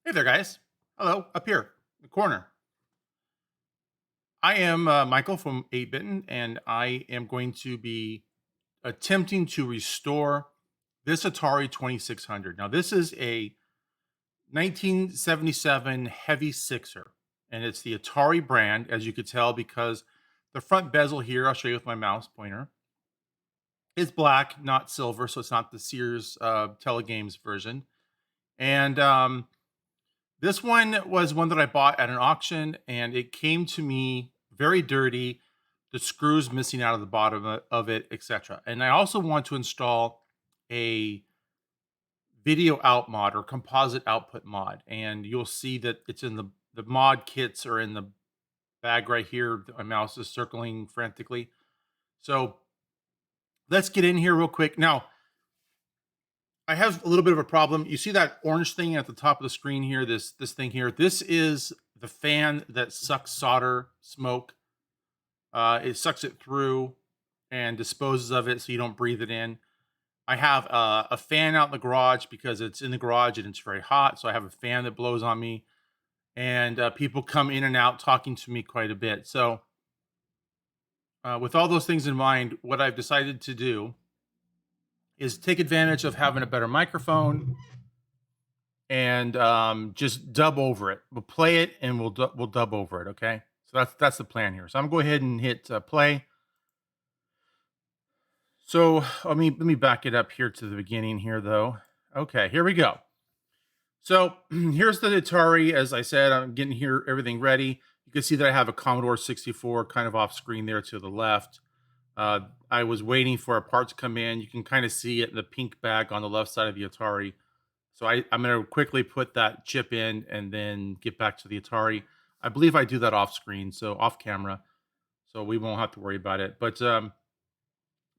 Hey there, guys. Hello, up here in the corner. I am Michael from 8 Bitten, and I am going to be attempting to restore this Atari 2600. Now, this is a 1977 Heavy Sixer, and it's the Atari brand, as you could tell, because the front bezel here, I'll show you with my mouse pointer, is black, not silver, so it's not the Sears Telegames version. And this one was one that I bought at an auction, and it came to me very dirty, the screws missing out of the bottom of it, etc. And I also want to install a video out mod or composite output mod, and you'll see that it's in the mod kits are in the bag right here. My mouse is circling frantically. So let's get in here real quick. Now, I have a little bit of a problem. You see that orange thing at the top of the screen here, this thing here. This is the fan that sucks solder smoke. It sucks it through and disposes of it so you don't breathe it in. I have a fan out in the garage because it's in the garage and it's very hot. So I have a fan that blows on me, and people come in and out talking to me quite a bit. So with all those things in mind, what I've decided to do is take advantage of having a better microphone and just dub over it. We'll play it and we'll dub over it. Okay, so that's the plan here. So I'm going to go ahead and hit play. So let me back it up here to the beginning here, though. Okay, here we go. So here's the Atari. As I said, I'm getting here everything ready. You can see that I have a Commodore 64 kind of off screen there to the left. I was waiting for a part to come in. You can kind of see it in the pink bag on the left side of the Atari. So I'm going to quickly put that chip in and then get back to the Atari. I believe I do that off screen, so off camera, so we won't have to worry about it. But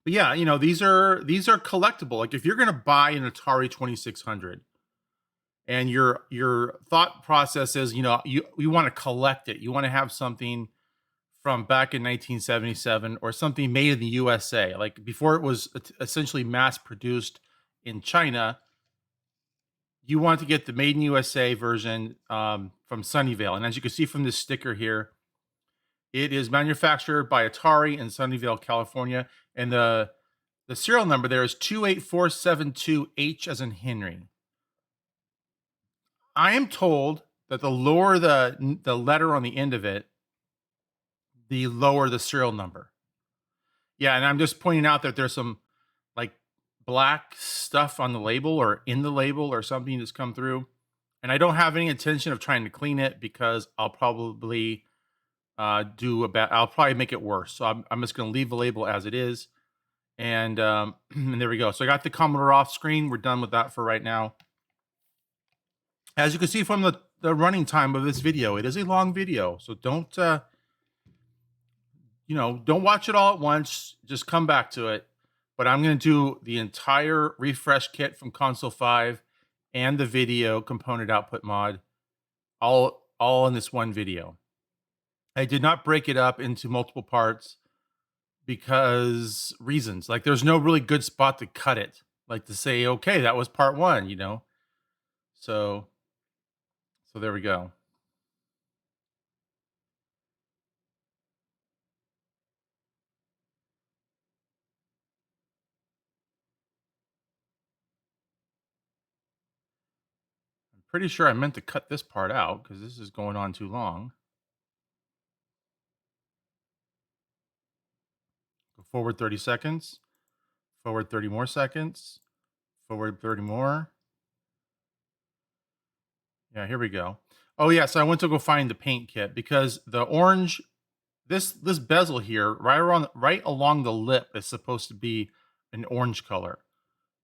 yeah, these are collectible. Like if you're going to buy an Atari 2600 and your thought process is, you want to collect it. You want to have something from back in 1977 or something made in the USA, like before it was essentially mass produced in China. You want to get the made in USA version from Sunnyvale. And as you can see from this sticker here, it is manufactured by Atari in Sunnyvale, California. And the serial number there is 28472H as in Henry. I am told that the lower the letter on the end of it, the lower the serial number. Yeah, and I'm just pointing out that there's some like black stuff on the label or in the label or something that's come through. And I don't have any intention of trying to clean it because I'll probably I'll probably make it worse. So I'm just going to leave the label as it is. And, and there we go. So I got the Commodore off screen. We're done with that for right now. As you can see from the running time of this video, it is a long video. So don't watch it all at once. Just come back to it. But I'm going to do the entire refresh kit from Console 5 and the video component output mod all in this one video. I did not break it up into multiple parts because reasons. Like there's no really good spot to cut it. Like to say, okay, that was part one, So there we go. I'm pretty sure I meant to cut this part out because this is going on too long. Go forward 30 seconds, forward 30 more seconds, forward 30 more. Yeah, here we go. Oh yeah, so I went to go find the paint kit because the orange, this bezel here, right along the lip is supposed to be an orange color.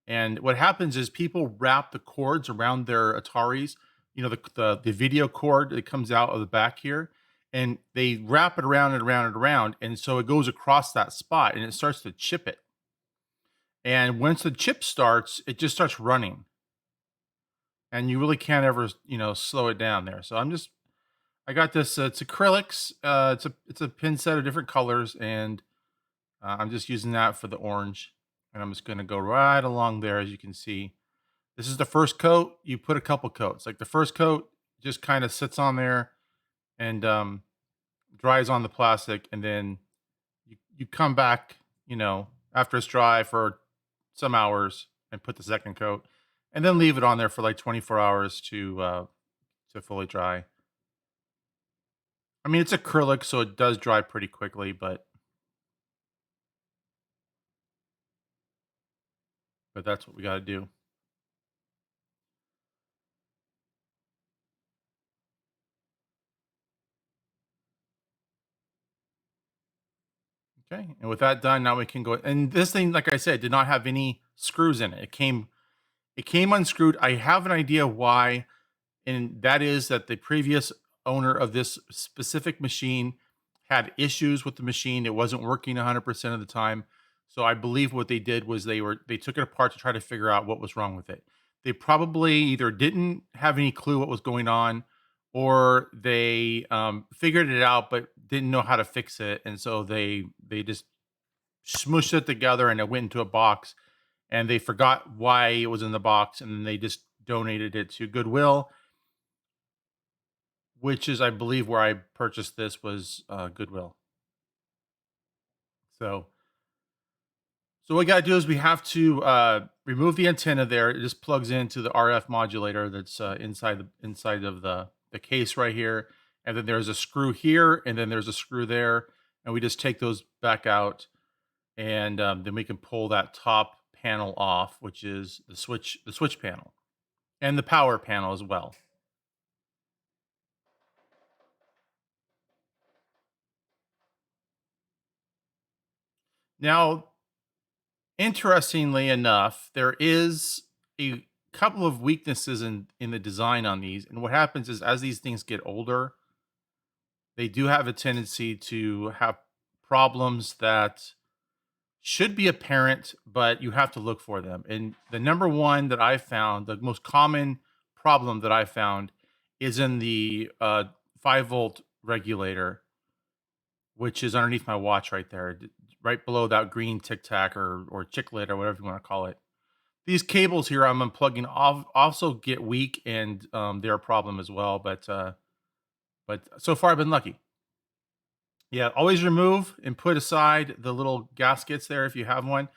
And what happens is people wrap the cords around their Ataris, the video cord that comes out of the back here, and they wrap it around and around and around, and so it goes across that spot and it starts to chip it. And once the chip starts, it just starts running. And you really can't ever, slow it down there. So I got this, it's acrylics, it's a pin set of different colors, and I'm just using that for the orange. And I'm just going to go right along there. As you can see, this is the first coat. You put a couple coats. Like the first coat just kind of sits on there and dries on the plastic, and then you come back, after it's dry for some hours and put the second coat, and then leave it on there for like 24 hours to fully dry. I mean, it's acrylic, so it does dry pretty quickly, but that's what we got to do. Okay, and with that done, now we can go. And this thing, like I said, did not have any screws in it. It came unscrewed. I have an idea why, and that is that the previous owner of this specific machine had issues with the machine. It wasn't working 100% of the time. So I believe what they did was they took it apart to try to figure out what was wrong with it. They probably either didn't have any clue what was going on, or they figured it out but didn't know how to fix it, and so they just smushed it together and it went into a box, and they forgot why it was in the box, and then they just donated it to Goodwill, which is, I believe, where I purchased this was, Goodwill. So what we gotta do is we have to, remove the antenna there. It just plugs into the RF modulator that's, inside of the case right here, and then there's a screw here, and then there's a screw there, and we just take those back out, and, then we can pull that top panel off, which is the switch panel, and the power panel as well. Now, interestingly enough, there is a couple of weaknesses in the design on these, and what happens is as these things get older, they do have a tendency to have problems that should be apparent, but you have to look for them. And the number one that I found, the most common problem that I found, is in the 5-volt regulator, which is underneath my watch right there, right below that green tic tac or chiclet or whatever you want to call it. These cables here I'm unplugging also get weak, and they're a problem as well. But so far I've been lucky. Yeah, always remove and put aside the little gaskets there if you have one.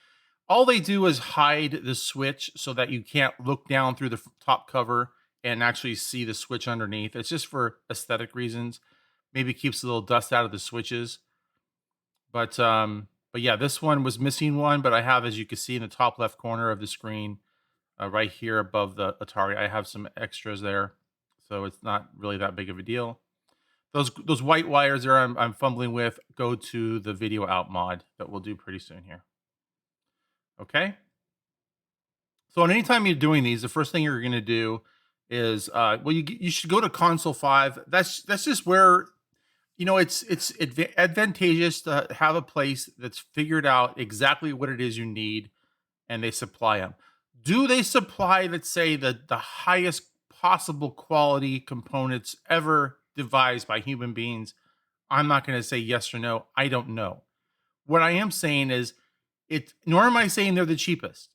All they do is hide the switch so that you can't look down through the top cover and actually see the switch underneath. It's just for aesthetic reasons. Maybe keeps a little dust out of the switches. But yeah, this one was missing one, but I have, as you can see in the top left corner of the screen, right here above the Atari, I have some extras there, so it's not really that big of a deal. Those white wires there I'm fumbling with go to the video out mod that we'll do pretty soon here. Okay. So, on anytime you're doing these, the first thing you're going to do is, well, you should go to console 5. That's just where it's advantageous to have a place that's figured out exactly what it is you need, and they supply them. Do they supply, let's say, the highest possible quality components ever devised by human beings? I'm not going to say yes or no. I don't know. What I am saying is, nor am I saying they're the cheapest.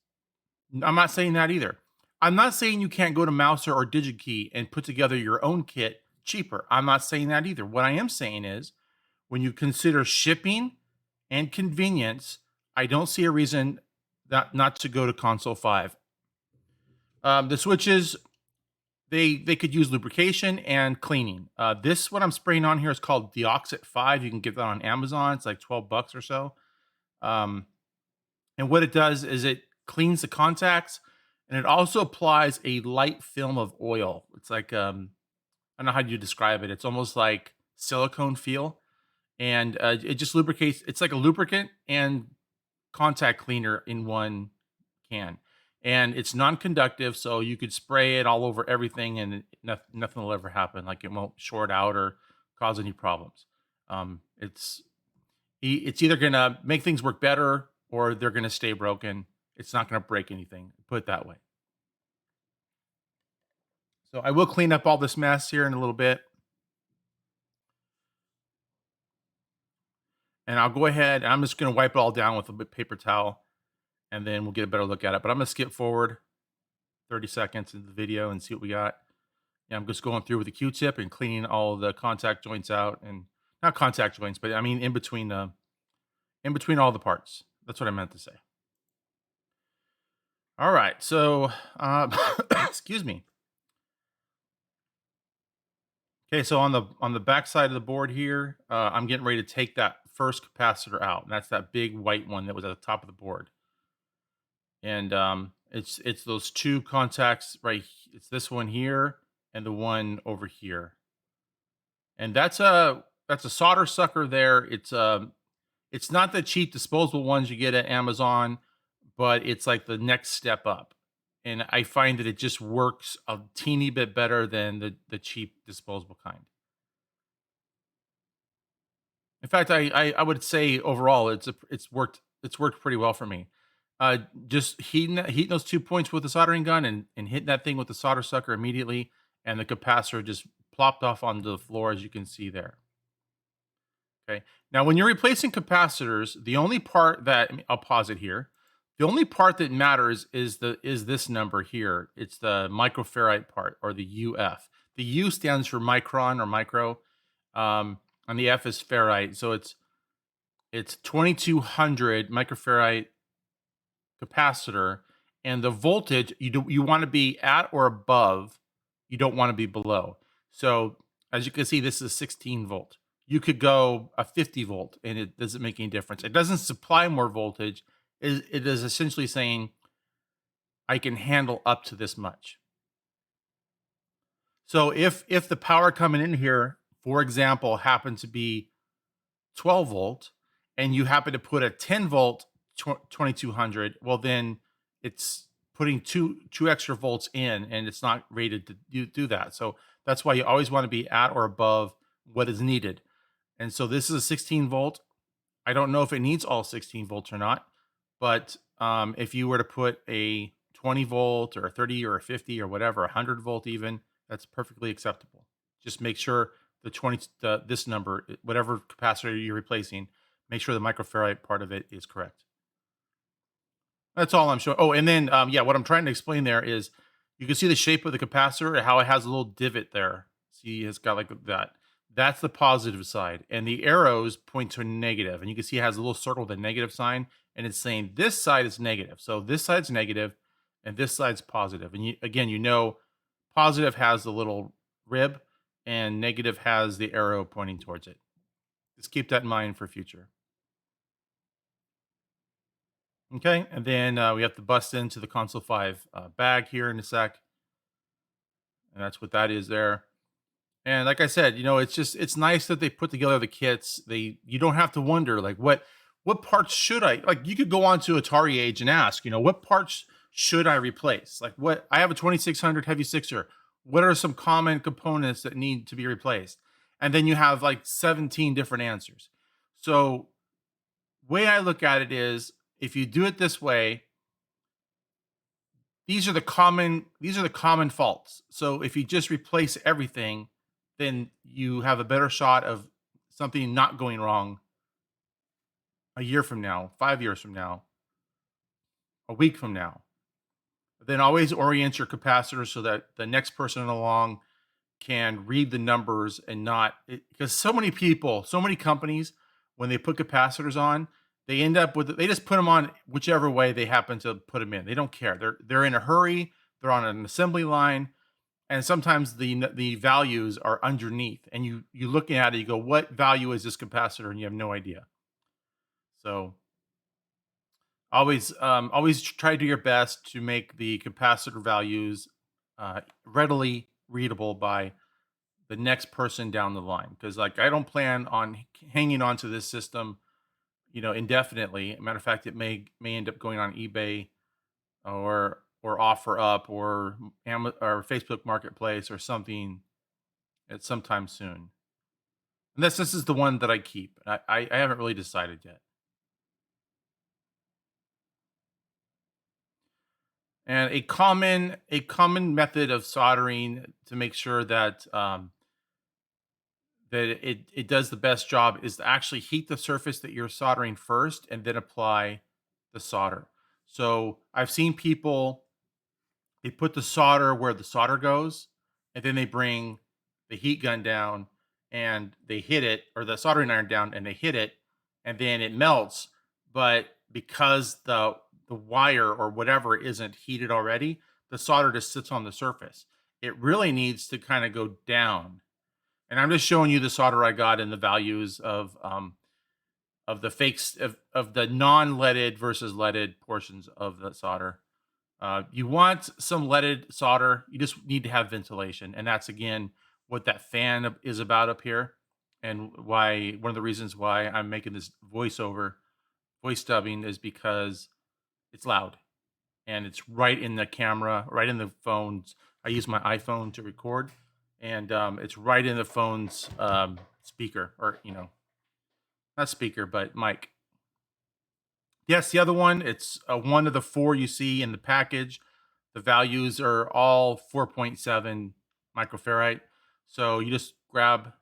I'm not saying that either. I'm not saying you can't go to Mouser or DigiKey and put together your own kit cheaper. I'm not saying that either. What I am saying is, when you consider shipping and convenience, I don't see a reason that not to go to console 5. The switches, they could use lubrication and cleaning. This, what I'm spraying on here, is called Deoxit 5. You can get that on Amazon. It's like $12 or so. Um, and what it does is it cleans the contacts, and it also applies a light film of oil. It's like, I don't know how you describe it. It's almost like silicone feel, and it just lubricates. It's like a lubricant and contact cleaner in one can, and it's non-conductive, so you could spray it all over everything, and nothing will ever happen. Like, it won't short out or cause any problems. It's either gonna make things work better, or they're gonna stay broken. It's not gonna break anything. Put it that way. So I will clean up all this mess here in a little bit, and I'll go ahead and I'm just gonna wipe it all down with a paper towel, and then we'll get a better look at it. But I'm gonna skip forward 30 seconds into the video and see what we got. Yeah, I'm just going through with a Q-tip and cleaning all the contact joints out, and not contact joints, but I mean in between all the parts. That's what I meant to say. All right, so excuse me. Okay, so on the back side of the board here, I'm getting ready to take that first capacitor out, and that's that big white one that was at the top of the board. And it's those two contacts it's this one here and the one over here. And that's a solder sucker there. It's not the cheap disposable ones you get at Amazon, but it's like the next step up. And I find that it just works a teeny bit better than the cheap disposable kind. In fact, I would say overall it's worked pretty well for me. Just heating those 2 points with the soldering gun and hitting that thing with the solder sucker immediately, and the capacitor just plopped off onto the floor, as you can see there. Okay. Now, when you're replacing capacitors, the only part that I'll pause it here. The only part that matters is this number here. It's the microfarad part, or the UF. The U stands for micron or micro, and the F is ferrite. So it's 2200 microfarad capacitor, and the voltage you want to be at or above. You don't want to be below. So as you can see, this is 16 volt. You could go a 50 volt, and it doesn't make any difference. It doesn't supply more voltage. It is essentially saying I can handle up to this much. So if the power coming in here, for example, happened to be 12 volt, and you happen to put a 10 volt 2200, well, then it's putting two extra volts in, and it's not rated to do that. So that's why you always want to be at or above what is needed. And so this is a 16 volt. I don't know if it needs all 16 volts or not, but if you were to put a 20 volt or a 30 or a 50 or whatever, 100 volt even, that's perfectly acceptable. Just make sure this number, whatever capacitor you're replacing, make sure the microfarad part of it is correct. That's all I'm showing. Oh, and then yeah, what I'm trying to explain there is you can see the shape of the capacitor, how it has a little divot there. See, it's got like that. That's the positive side, and the arrows point to a negative. And you can see it has a little circle with a negative sign, and it's saying this side is negative. So this side's negative, and this side's positive. And again, positive has the little rib, and negative has the arrow pointing towards it. Just keep that in mind for future. Okay, and then we have to bust into the console 5 bag here in a sec, and that's what that is there. And like I said, it's nice that they put together the kits. You don't have to wonder like what parts should I like. You could go on to Atari Age and ask, what parts should I replace? Like what I have a 2600 heavy sixer. What are some common components that need to be replaced? And then you have like 17 different answers. So way I look at it is if you do it this way, these are the common faults. So if you just replace everything, then you have a better shot of something not going wrong a year from now, 5 years from now, a week from now. But then always orient your capacitor so that the next person along can read the numbers and not because so many people, so many companies, when they put capacitors on, they just put them on whichever way they happen to put them in. They don't care. They're in a hurry. They're on an assembly line, and sometimes the values are underneath. And you looking at it, you go, "What value is this capacitor?" And you have no idea. So always try to do your best to make the capacitor values readily readable by the next person down the line. Because like I don't plan on hanging on to this system, indefinitely. Matter of fact, it may end up going on eBay or offer up or or Facebook Marketplace or something at some time soon. Unless this is the one that I keep. I haven't really decided yet. And a common method of soldering to make sure that it does the best job is to actually heat the surface that you're soldering first and then apply the solder. So I've seen people they put the solder where the solder goes, and then they bring the heat gun down and they hit it, or the soldering iron down and they hit it, and then it melts. But because the wire or whatever isn't heated already, the solder just sits on the surface. It really needs to kind of go down. And I'm just showing you the solder I got and the values of the fakes of the non-leaded versus leaded portions of the solder. You want some leaded solder. You just need to have ventilation, and that's again what that fan is about up here, and why one of the reasons why I'm making this voice dubbing is because it's loud and it's right in the camera, right in the phones. I use my iPhone to record, and it's right in the phone's speaker, or not speaker, but mic. Yes, the other one, it's one of the four you see in the package. The values are all 4.7 microfarad. So you just grab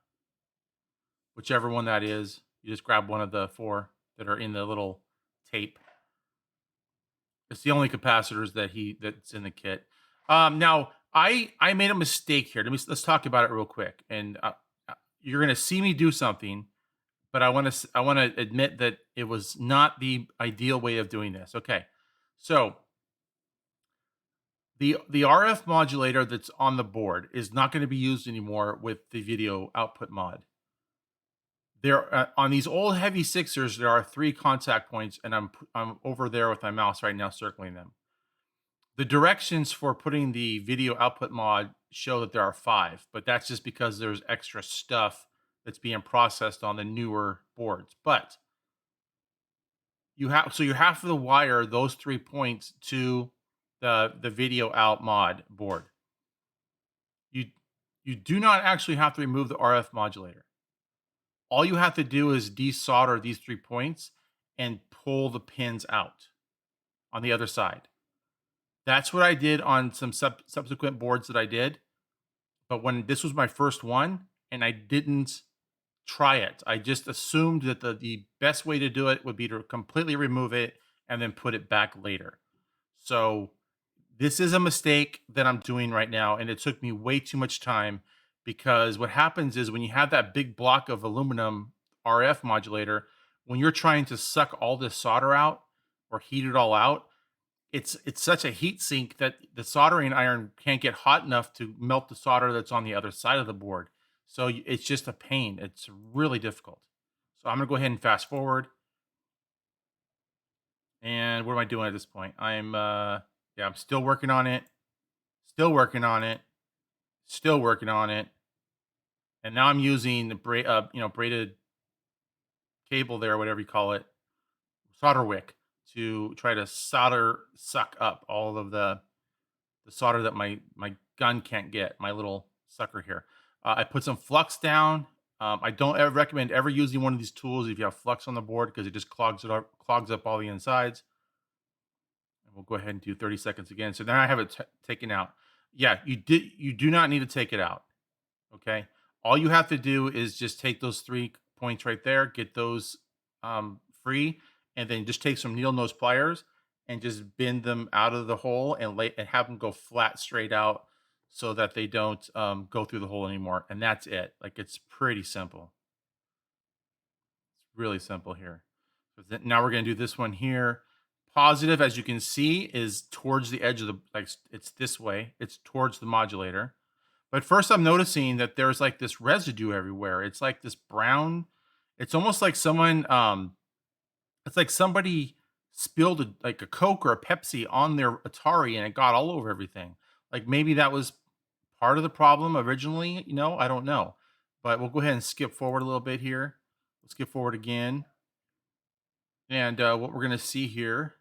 whichever one that is. You just grab one of the four that are in the little tape. It's the only capacitors that's in the kit. Now I made a mistake here. Let's talk about it real quick. And you're gonna see me do something, but I want to admit that it was not the ideal way of doing this. Okay, so the RF modulator that's on the board is not going to be used anymore with the video output mod. There on these old heavy sixers, there are 3 contact points, and I'm over there with my mouse right now circling them. The directions for putting the video output mod show that there are 5, but that's just because there's extra stuff that's being processed on the newer boards. But you have to wire those 3 points to the video out mod board. You you do not actually have to remove the RF modulator. All you have to do is desolder these 3 points and pull the pins out on the other side. That's what I did on some subsequent boards that I did. But when this was my first one and I didn't try it, I just assumed that the best way to do it would be to completely remove it and then put it back later. So this is a mistake that I'm doing right now, and it took me way too much time, because what happens is when you have that big block of aluminum RF modulator, when you're trying to suck all this solder out or heat it all out, it's such a heat sink that the soldering iron can't get hot enough to melt the solder that's on the other side of the board. So it's just a pain. It's really difficult. So I'm gonna go ahead and fast forward. And what am I doing at this point? Yeah, I'm still working on it. Still working on it. Still working on it. And now I'm using the braided cable there, whatever you call it, solder wick, to try to suck up all of the solder that my gun can't get, my little sucker here. I put some flux down. I don't ever recommend ever using one of these tools if you have flux on the board, because it just clogs up all the insides. And we'll go ahead and do 30 seconds again. So now I have it taken out. Yeah, you do not need to take it out. Okay. All you have to do is just take those 3 points right there, get those free, and then just take some needle nose pliers and just bend them out of the hole and have them go flat straight out, so that they don't go through the hole anymore. And that's it. Like, it's pretty simple. It's really simple here. So now we're going to do this one here. Positive, as you can see, is towards the edge of it's this way. It's towards the modulator. But first I'm noticing that there's like this residue everywhere. It's like this brown. It's almost like it's like somebody spilled like a Coke or a Pepsi on their Atari and it got all over everything. Like, maybe that was part of the problem originally, I don't know. But we'll go ahead and skip forward a little bit here. Let's skip forward again. And what we're going to see here.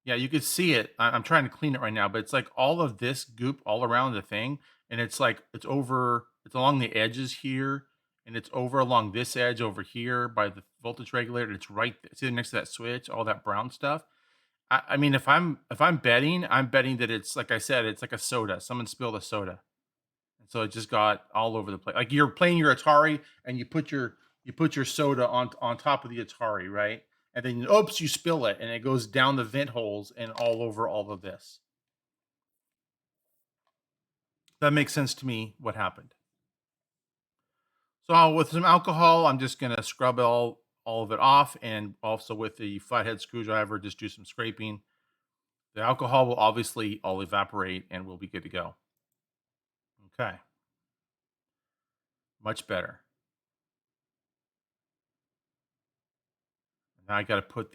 Yeah, you could see it. I'm trying to clean it right now, but it's like all of this goop all around the thing, and it's like it's along the edges here, and it's over along this edge over here by the voltage regulator. It's right sitting next to that switch, all that brown stuff. I mean, if I'm betting, I'm betting that it's like I said, it's like a soda. Someone spilled a soda, and so it just got all over the place. Like, you're playing your Atari and you put your soda on top of the Atari, right? And then oops, you spill it and it goes down the vent holes and all over all of this. That makes sense to me what happened. So with some alcohol, I'm just gonna scrub all of it off, and also with the flathead screwdriver, just do some scraping. The alcohol will obviously all evaporate, and we'll be good to go. Okay, much better. Now I gotta put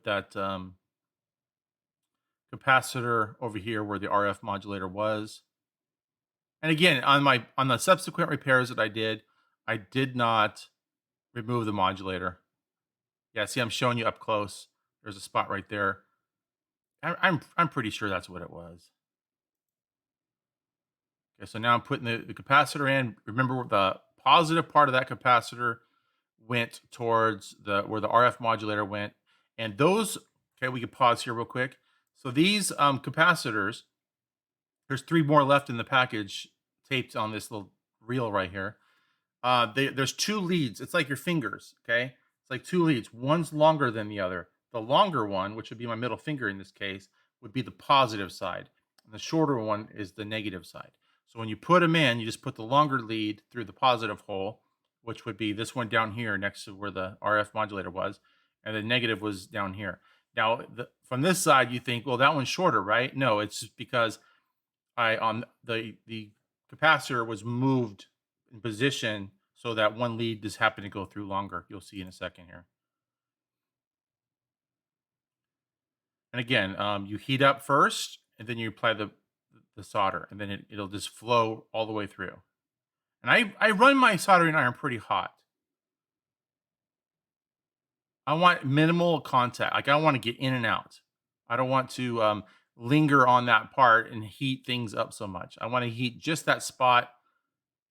that capacitor over here where the RF modulator was. And again, on the subsequent repairs that I did not remove the modulator. Yeah, see, I'm showing you up close. There's a spot right there. I'm pretty sure that's what it was. Okay, so now I'm putting the capacitor in. Remember, the positive part of that capacitor went towards the where the RF modulator went, and those. Okay, we can pause here real quick. So these capacitors, there's three more left in the package, taped on this little reel right here. There's two leads. It's like your fingers. Okay, it's like two leads. One's longer than the other. The longer one, which would be my middle finger in this case, would be the positive side, and the shorter one is the negative side. So when you put them in, you just put the longer lead through the positive hole, which would be this one down here next to where the RF modulator was, and the negative was down here. Now, from this side, you think, well, that one's shorter, right? No, it's just because I on the capacitor was moved in position so that one lead just happened to go through longer. You'll see in a second here. And again, you heat up first, and then you apply the solder, and then it'll just flow all the way through. And I run my soldering iron pretty hot. I want minimal contact. Like I want to get in and out. I don't want to linger on that part and heat things up so much. I want to heat just that spot,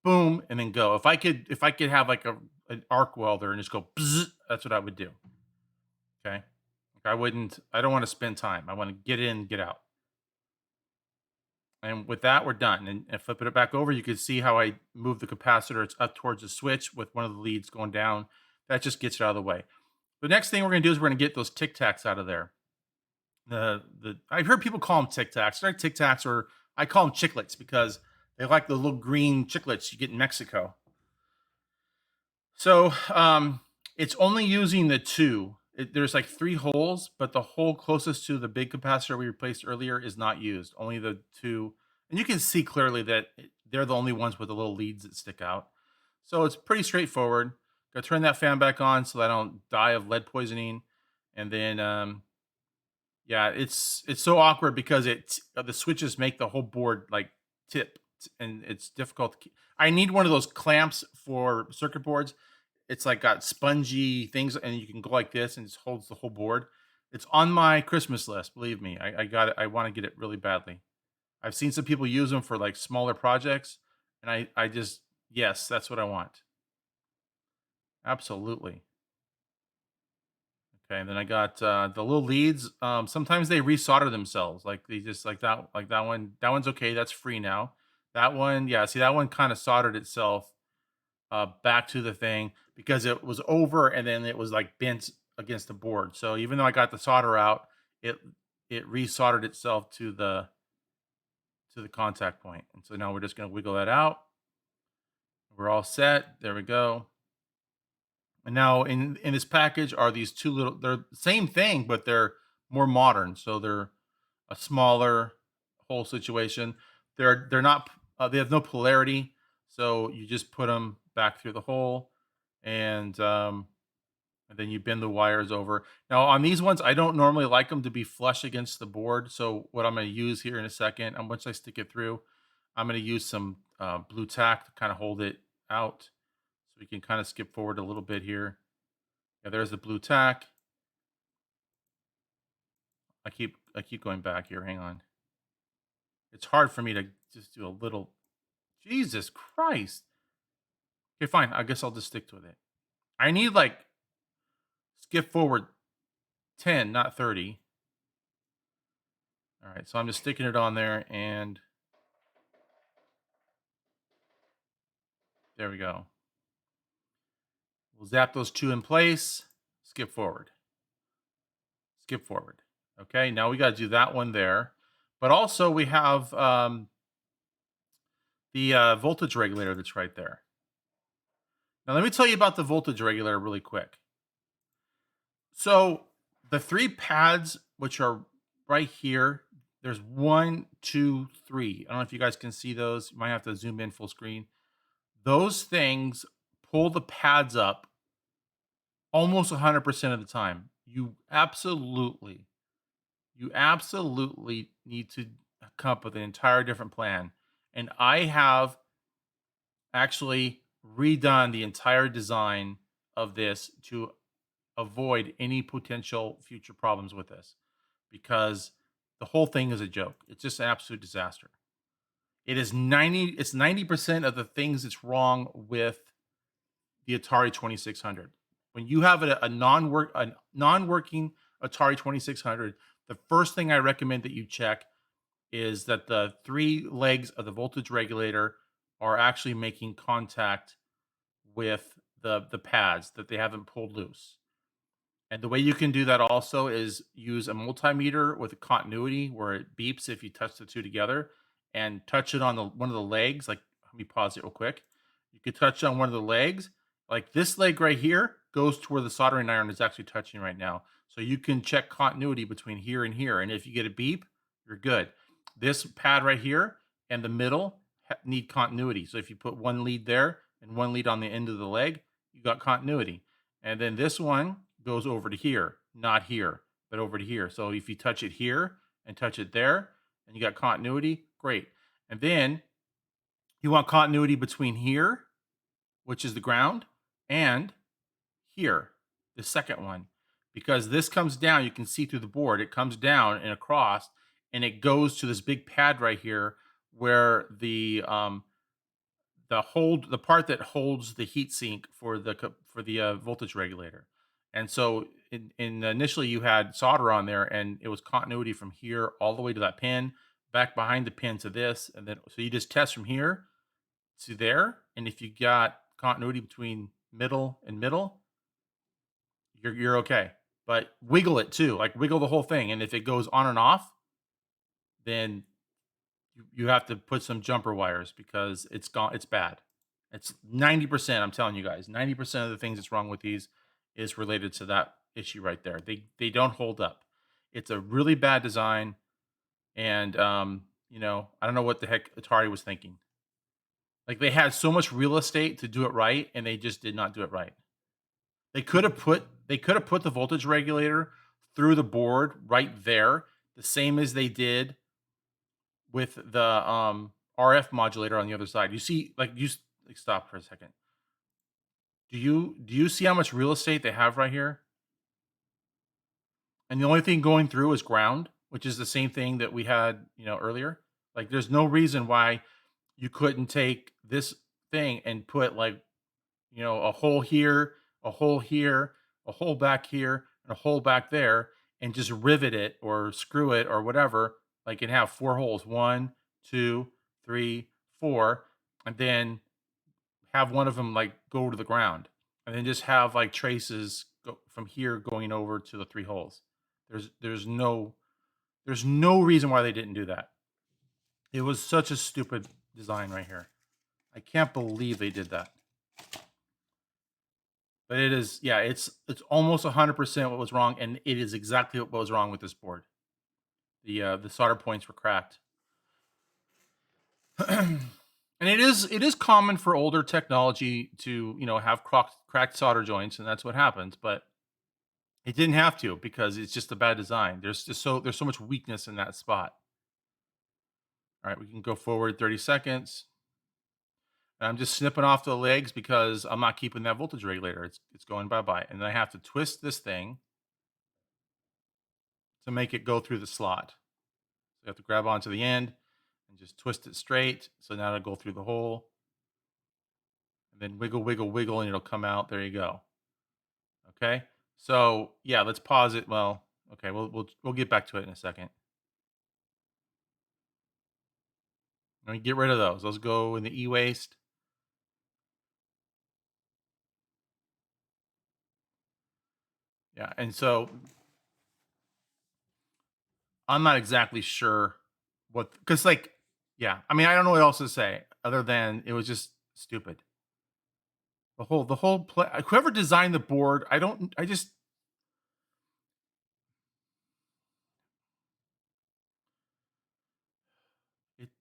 boom, and then go. If I could have like an arc welder and just go, bzz, that's what I would do. Okay, like I wouldn't. I don't want to spend time. I want to get in, get out. And with that, we're done. And flipping it back over, you can see how I move the capacitor. It's up towards the switch with one of the leads going down. That just gets it out of the way. The next thing we're going to do is we're going to get those Tic Tacs out of there. I've heard people call them Tic Tacs. They're Tic Tacs, or I call them chiclets because they like the little green chiclets you get in Mexico. So it's only using the two. There's like three holes, but the hole closest to the big capacitor we replaced earlier is not used. Only the two, and you can see clearly that they're the only ones with the little leads that stick out. So it's pretty straightforward. Gotta turn that fan back on so that I don't die of lead poisoning, and then yeah, it's so awkward because the switches make the whole board like tip, and it's difficult to keep. I need one of those clamps for circuit boards. It's like got spongy things, and you can go like this, and it holds the whole board. It's on my Christmas list. Believe me, I got it. I want to get it really badly. I've seen some people use them for like smaller projects, and I just yes, that's what I want. Absolutely. Okay, and then I got the little leads. Sometimes they resolder themselves. Like they just like that one. That one's okay. That's free now. That one, yeah. See, that one kind of soldered itself back to the thing because it was over and then it was like bent against the board. So even though I got the solder out, it it resoldered itself to the contact point. And so now we're just gonna wiggle that out. We're all set. There we go. And now in this package are these two little. They're the same thing, but they're more modern. So they're a smaller hole situation. They're not. They have no polarity. So you just put them back through the hole, and and then you bend the wires over. Now on these ones, I don't normally like them to be flush against the board. So what I'm going to use here in a second, and once I stick it through, I'm going to use some blue tack to kind of hold it out. So we can kind of skip forward a little bit here. Yeah, there's the blue tack. I keep going back here. Hang on. It's hard for me to just do a little. Jesus Christ. Okay, fine. I guess I'll just stick to it. I need like skip forward 10, not 30. All right, so I'm just sticking it on there, and there we go. We'll zap those two in place. Skip forward. Skip forward. Okay, now we got to do that one there. But also we have the voltage regulator that's right there. Now let me tell you about the voltage regulator really quick. So the three pads, which are right here, there's one, two, three. I don't know if you guys can see those. You might have to zoom in full screen. Those things pull the pads up almost 100% of the time. You absolutely need to come up with an entire different plan. And I have actually redone the entire design of this to avoid any potential future problems with this because the whole thing is a joke. It's just an absolute disaster. It's 90% of the things that's wrong with the Atari 2600. When you have a non-working Atari 2600, the first thing I recommend that you check is that the three legs of the voltage regulator are actually making contact with the pads, that they haven't pulled loose. And the way you can do that also is use a multimeter with a continuity where it beeps if you touch the two together, and touch it on the one of the legs. Like, let me pause it real quick. You could touch on one of the legs. Like this leg right here goes to where the soldering iron is actually touching right now. So you can check continuity between here and here. And if you get a beep, you're good. This pad right here and the middle need continuity. So if you put one lead there and one lead on the end of the leg, you got continuity. And then this one goes over to here, not here, but over to here. So if you touch it here and touch it there, and you got continuity, great. And then you want continuity between here, which is the ground, and here, the second one, because this comes down. You can see through the board. It comes down and across, and it goes to this big pad right here, where the part that holds the heat sink for the voltage regulator. And so in initially you had solder on there, and it was continuity from here all the way to that pin, back behind the pin to this, and then so you just test from here to there, and if you got continuity between middle and middle, you're okay. But wiggle it too, like wiggle the whole thing, and if it goes on and off, then you have to put some jumper wires because it's gone. It's bad. It's 90%. I'm telling you guys, 90% of the things that's wrong with these is related to that issue right there. They don't hold up. It's a really bad design, and I don't know what the heck Atari was thinking. Like they had so much real estate to do it right, and they just did not do it right. They could have put the voltage regulator through the board right there, the same as they did with the RF modulator on the other side. You see, like, stop for a second. Do you see how much real estate they have right here? And the only thing going through is ground, which is the same thing that we had, earlier. Like, there's no reason why you couldn't take this thing and put like, a hole here, a hole here, a hole back here, and a hole back there, and just rivet it or screw it or whatever. Like, and have four holes, one, two, three, four, and then have one of them like go to the ground, and then just have like traces go from here going over to the three holes. There's no reason why they didn't do that. It was such a stupid design right here. I can't believe they did that. But it is, yeah, it's almost 100% what was wrong, and it is exactly what was wrong with this board. The solder points were cracked. And it is common for older technology to, have cracked solder joints, and that's what happens, but it didn't have to because it's just a bad design. There's so much weakness in that spot. All right, we can go forward 30 seconds. And I'm just snipping off the legs because I'm not keeping that voltage regulator. It's going bye-bye. And then I have to twist this thing to make it go through the slot. So you have to grab onto the end and just twist it straight. So now it'll go through the hole. And then wiggle, wiggle, wiggle, and it'll come out. There you go. Okay. So yeah, let's pause it. Well, okay, we'll get back to it in a second. Let me get rid of those. Those go in the e-waste. Yeah, and so I'm not exactly sure what, because like, yeah, I mean, I don't know what else to say other than it was just stupid. The whole play, whoever designed the board, I just,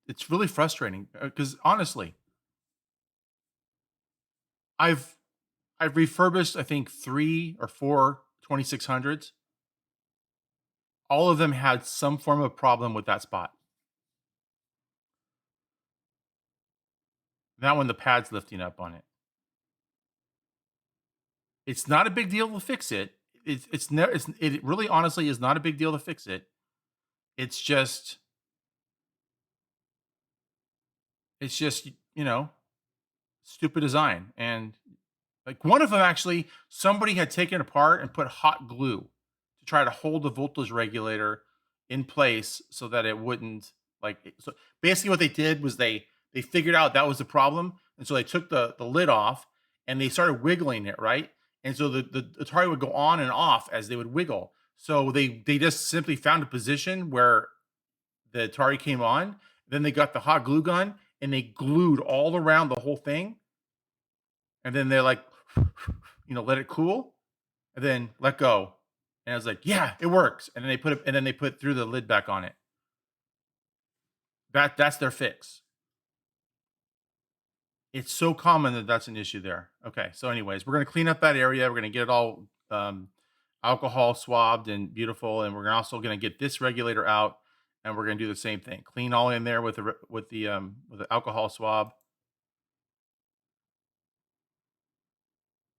it's really frustrating because honestly, I've I've refurbished I think 3 or 4 2600s. All of them had some form of problem with that spot. That one, the pad's lifting up on it. It's not a big deal to fix it. It's never it really honestly is not a big deal to fix it. It's just it's just, stupid design, and like, one of them actually, somebody had taken apart and put hot glue to try to hold the voltage regulator in place so that it wouldn't, so basically what they did was they figured out that was the problem, and so they took the lid off and they started wiggling it, right? And so the Atari would go on and off as they would wiggle. So they just simply found a position where the Atari came on, then they got the hot glue gun and they glued all around the whole thing, and then they're like, let it cool, and then let go. And I was like, yeah, it works. And then they put through the lid back on it. That's their fix. It's so common that that's an issue there. Okay, so anyways, we're gonna clean up that area. We're gonna get it all alcohol swabbed and beautiful, and we're also gonna get this regulator out, and we're gonna do the same thing. Clean all in there with the alcohol swab.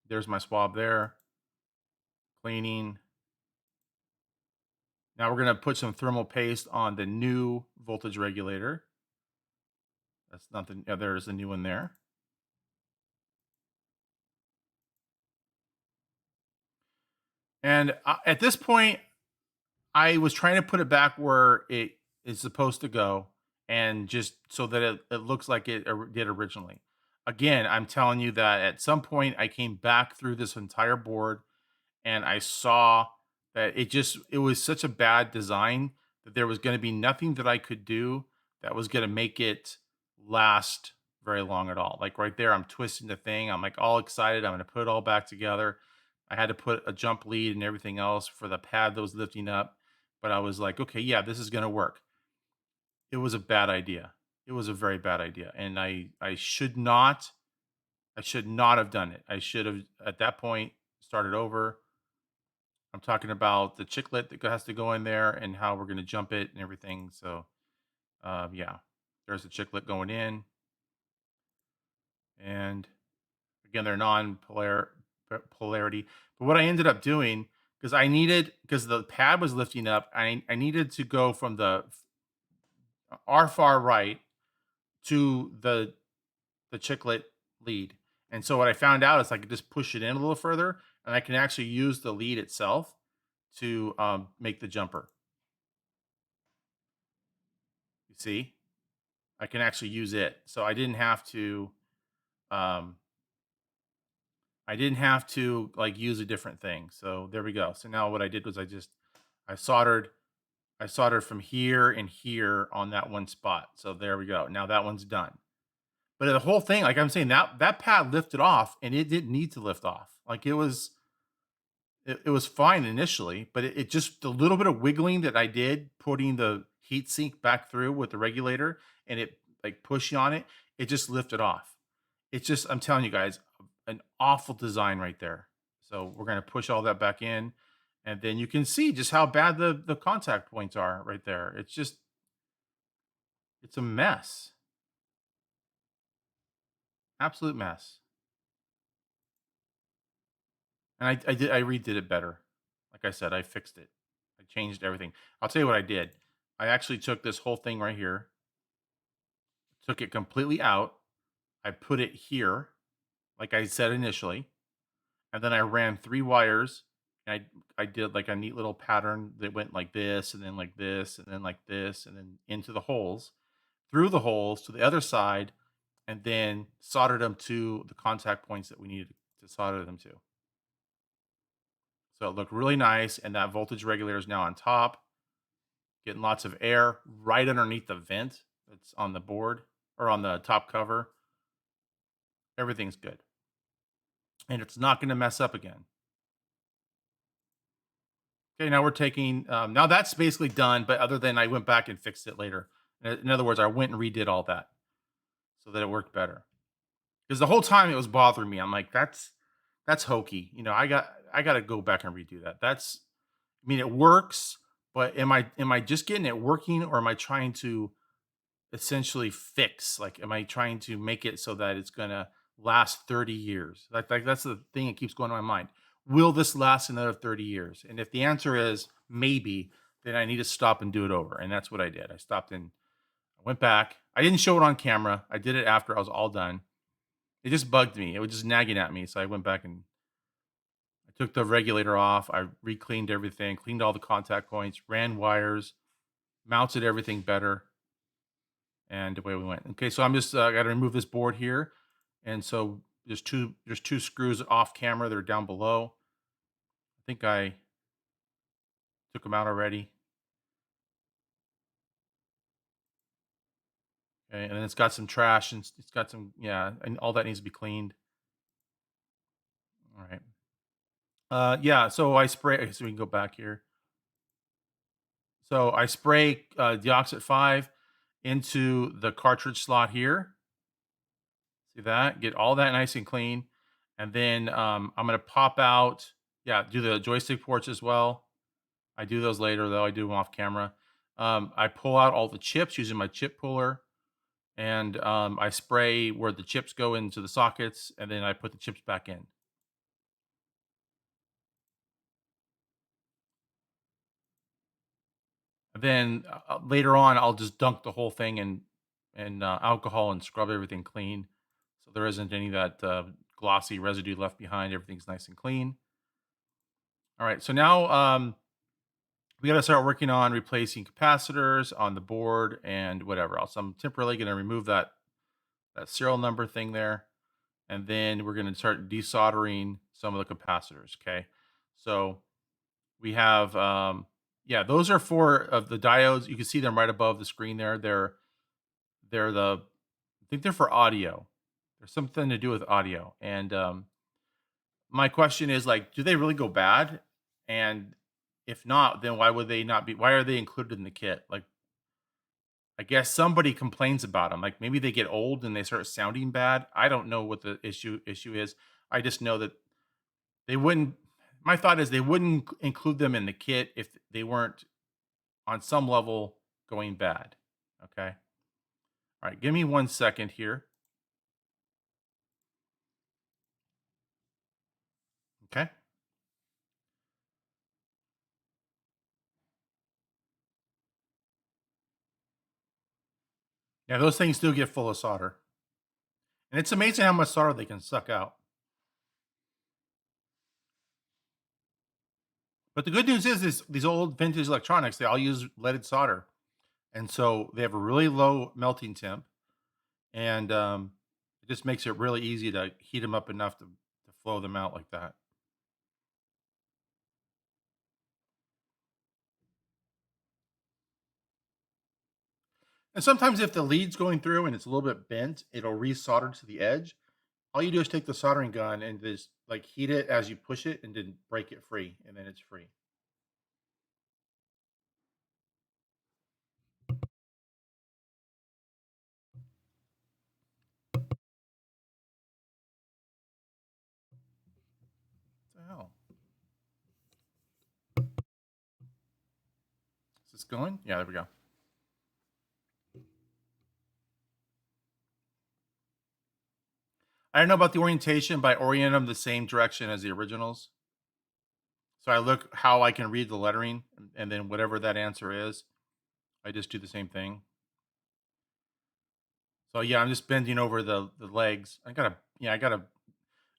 There's my swab there. Cleaning. Now we're gonna put some thermal paste on the new voltage regulator. That's nothing. Yeah, there's a new one there. And at this point, I was trying to put it back where it is supposed to go, and just so that it looks like it did originally. Again, I'm telling you that at some point I came back through this entire board and I saw that it was such a bad design that there was going to be nothing that I could do that was going to make it last very long at all. Like right there, I'm twisting the thing. I'm like all excited. I'm going to put it all back together. I had to put a jump lead and everything else for the pad that was lifting up. But I was like, okay, yeah, this is going to work. It was a bad idea. It was a very bad idea. And I should not have done it. I should have at that point started over. I'm talking about the chiclet that has to go in there and how we're going to jump it and everything. So, yeah, there's the chiclet going in, and again, they're polarity. But what I ended up doing, because the pad was lifting up, I needed to go from our far right to the chiclet lead. And so what I found out is I could just push it in a little further, and I can actually use the lead itself to make the jumper. You see? I can actually use it. So um I didn't have to like use a different thing. So there we go. So now what I did was I soldered I soldered from here and here on that one spot. So there we go. Now that one's done. But the whole thing, like I'm saying, that pad lifted off and it didn't need to lift off. Like it was fine initially, but it just the little bit of wiggling that I did putting the heat sink back through with the regulator and it like pushing on it, it just lifted off. It's just, I'm telling you guys, an awful design right there. So we're gonna push all that back in, and then you can see just how bad the contact points are right there. It's a mess, absolute mess. And I redid it better. Like I said, I fixed it. I changed everything. I'll tell you what I did. I actually took this whole thing right here, took it completely out. I put it here, like I said initially, and then I ran 3 wires, and I did like a neat little pattern that went like this, and then like this, and then like this, and then into the holes, through the holes to the other side, and then soldered them to the contact points that we needed to solder them to. So it looked really nice, and that voltage regulator is now on top. getting lots of air right underneath the vent that's on the board or on the top cover. Everything's good. And it's not going to mess up again. Okay, now we're taking, now that's basically done, but other than I went back and fixed it later. In other words, I went and redid all that so that it worked better. Because the whole time it was bothering me. I'm like, that's hokey. I got to go back and redo that. I mean, it works, but am I just getting it working, or am I trying to essentially fix? Like, am I trying to make it so that it's gonna last 30 years? Like that's the thing that keeps going to my mind. Will this last another 30 years? And if the answer is maybe, then I need to stop and do it over. And that's what I did. I stopped and I went back. I didn't show it on camera. I did it after I was all done. It just bugged me. It was just nagging at me. So I went back and I took the regulator off. I re-cleaned everything, cleaned all the contact points, ran wires, mounted everything better, and away we went. Okay, so I'm just got to remove this board here, and so there's two screws off camera that are down below. I think I took them out already. Okay, and then it's got some trash and it's got some, yeah, and all that needs to be cleaned. All right. Yeah. So I spray. Okay, so we can go back here. So I spray Deoxit 5 into the cartridge slot here. See that? Get all that nice and clean. And then I'm going to pop out, yeah, do the joystick ports as well. I do those later, though. I do them off camera. I pull out all the chips using my chip puller, and I spray where the chips go into the sockets, and then I put the chips back in. And then later on, I'll just dunk the whole thing in alcohol and scrub everything clean, so there isn't any of that glossy residue left behind. Everything's nice and clean. All right, so now we got to start working on replacing capacitors on the board and whatever else. I'm temporarily going to remove that serial number thing there, and then we're going to start desoldering some of the capacitors. Okay, so we have yeah, those are four of the diodes. You can see them right above the screen there. They're the, I think they're for audio. There's something to do with audio, and my question is, like, do they really go bad? And if not, then why would they not be? Why are they included in the kit? Like, I guess somebody complains about them. Like, maybe they get old and they start sounding bad. I don't know what the issue is. I just know that they wouldn't. My thought is they wouldn't include them in the kit if they weren't on some level going bad. Okay. All right. Give me 1 second here. Okay. Yeah, those things do get full of solder, and it's amazing how much solder they can suck out. But the good news is these old vintage electronics, they all use leaded solder. And so they have a really low melting temp, and it just makes it really easy to heat them up enough to flow them out like that. And sometimes if the lead's going through and it's a little bit bent, it'll re-solder to the edge. All you do is take the soldering gun and just like heat it as you push it and then break it free, and then it's free. What the hell? Is this going? Yeah, there we go. I don't know about the orientation, but I orient them the same direction as the originals. So I look how I can read the lettering, and then whatever that answer is, I just do the same thing. So yeah, I'm just bending over the legs. I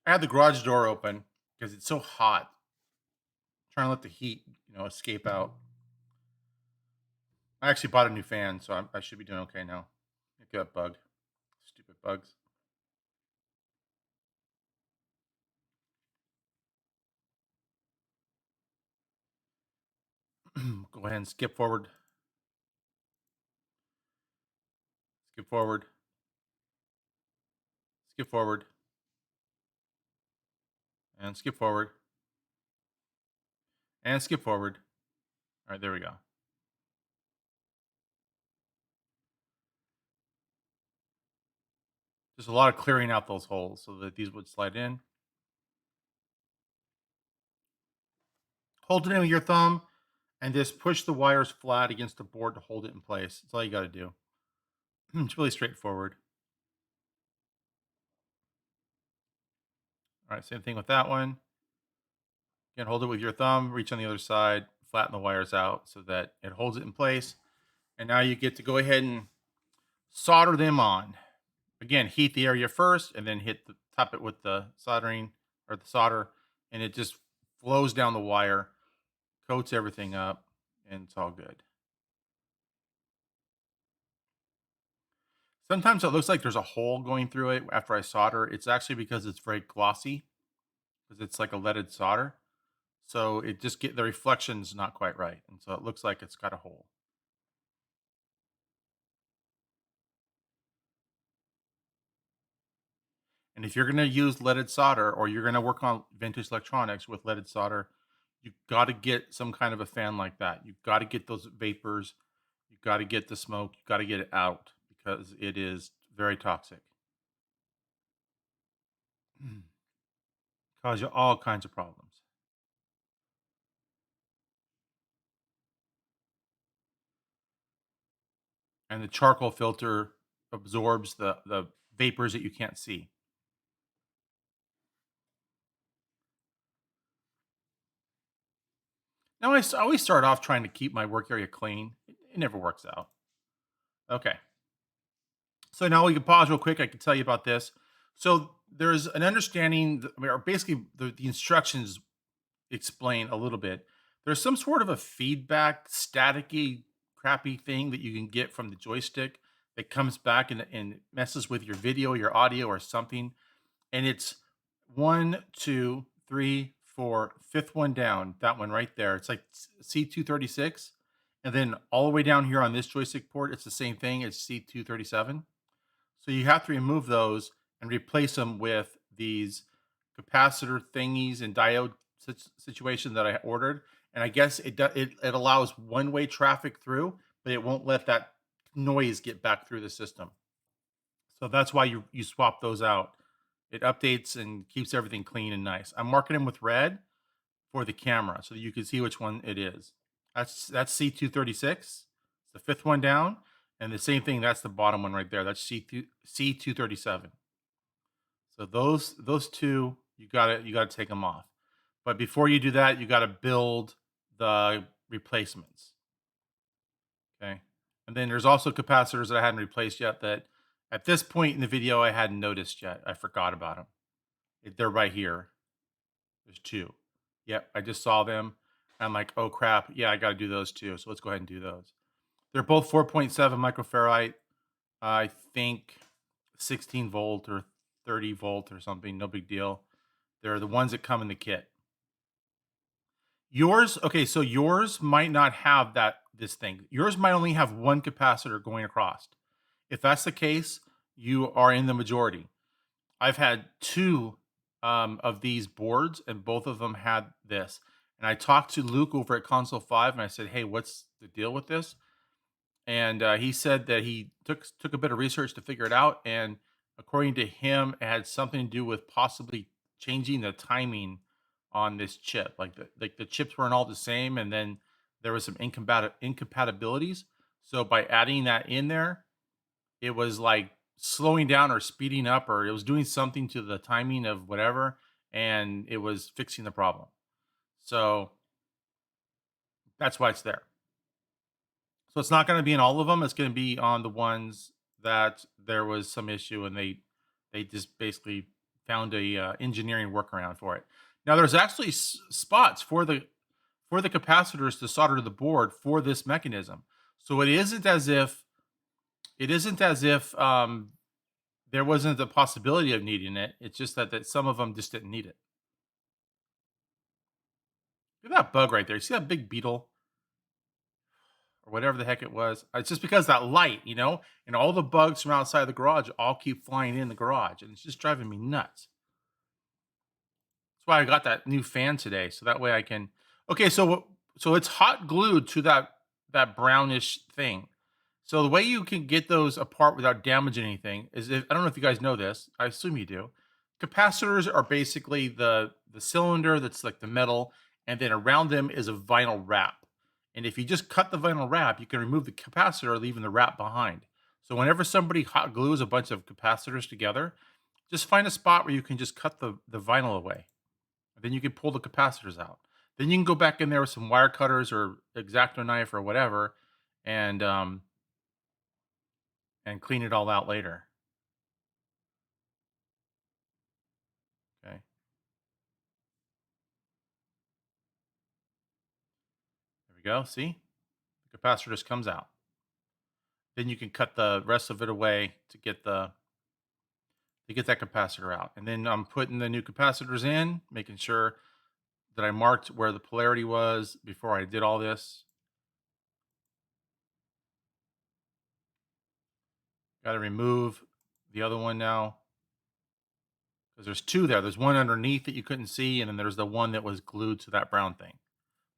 had the garage door open because it's so hot. Trying to let the heat, escape out. I actually bought a new fan, so I should be doing okay now. It got bugged. Stupid bugs. Go ahead and skip forward. Skip forward. Skip forward. And skip forward. And skip forward. All right, there we go. Just a lot of clearing out those holes so that these would slide in. Hold it in with your thumb and just push the wires flat against the board to hold it in place. That's all you got to do. It's really straightforward. All right, same thing with that one. Again, hold it with your thumb, reach on the other side, flatten the wires out so that it holds it in place. And now you get to go ahead and solder them on. Again, heat the area first and then top it with the soldering or the solder, and it just flows down the wire, coats everything up, and it's all good. Sometimes it looks like there's a hole going through it after I solder. It's actually because it's very glossy because it's like a leaded solder. So it just the reflection's not quite right. And so it looks like it's got a hole. And if you're going to use leaded solder or you're going to work on vintage electronics with leaded solder, you got to get some kind of a fan like that. You got to get those vapors. You got to get the smoke. You got to get it out because it is very toxic. Cause you all kinds of problems. And the charcoal filter absorbs the vapors that you can't see. Now I always start off trying to keep my work area clean. It never works out. Okay. So now we can pause real quick. I can tell you about this. So there's an understanding, or basically the instructions explain a little bit. There's some sort of a feedback, staticky, crappy thing that you can get from the joystick that comes back and messes with your video, your audio, or something. And it's one, two, three, four, fifth one down. That one right there. It's like C236. And then all the way down here on this joystick port, it's the same thing. It's C237. So you have to remove those and replace them with these capacitor thingies and diode situation that I ordered. And I guess it allows one-way traffic through, but it won't let that noise get back through the system. So that's why you swap those out. It updates and keeps everything clean and nice. I'm marking them with red for the camera so that you can see which one it is. That's C236. It's the fifth one down. And the same thing, that's the bottom one right there. That's C237. So those two, you gotta take them off. But before you do that, you gotta build the replacements. Okay. And then there's also capacitors that I hadn't replaced yet that at this point in the video I hadn't noticed yet. I forgot about them. They're right here. There's two. Yep, I just saw them. I'm like, oh crap, yeah, I gotta do those too. So let's go ahead and do those. They're both 4.7 microfarad. I think 16 volt or 30 volt or something. No big deal. They're the ones that come in the kit. Yours, okay, so yours might not have this thing. Yours might only have one capacitor going across. If that's the case, you are in the majority. I've had two of these boards, and both of them had this. And I talked to Luke over at Console 5, and I said, hey, what's the deal with this? And he said that he took a bit of research to figure it out, and according to him, it had something to do with possibly changing the timing on this chip. Like the chips weren't all the same, and then there was some incompatibilities. So by adding that in there, it was like slowing down or speeding up, or it was doing something to the timing of whatever, and it was fixing the problem. So that's why it's there. So it's not going to be in all of them. It's going to be on the ones that there was some issue, and they just basically found a engineering workaround for it. Now there's actually spots for the capacitors to solder to the board for this mechanism. So it isn't as if there wasn't the possibility of needing it. It's just that some of them just didn't need it. Look at that bug right there. You see that big beetle? or whatever the heck it was. It's just because that light, and all the bugs from outside the garage all keep flying in the garage, and it's just driving me nuts. That's why I got that new fan today, so that way I can. Okay, so it's hot glued to that brownish thing. So the way you can get those apart without damaging anything is, if I don't know if you guys know this, I assume you do. Capacitors are basically the cylinder that's like the metal, and then around them is a vinyl wrap. And if you just cut the vinyl wrap, you can remove the capacitor, leaving the wrap behind. So whenever somebody hot glues a bunch of capacitors together, just find a spot where you can just cut the vinyl away. Then you can pull the capacitors out. Then you can go back in there with some wire cutters or X-Acto knife or whatever, and and clean it all out later. Okay, there we go. See, the capacitor just comes out. Then you can cut the rest of it away to get that capacitor out. And then I'm putting the new capacitors in, making sure that I marked where the polarity was before I did all this. Got to remove the other one now because there's two there. There's one underneath that you couldn't see, and then there's the one that was glued to that brown thing.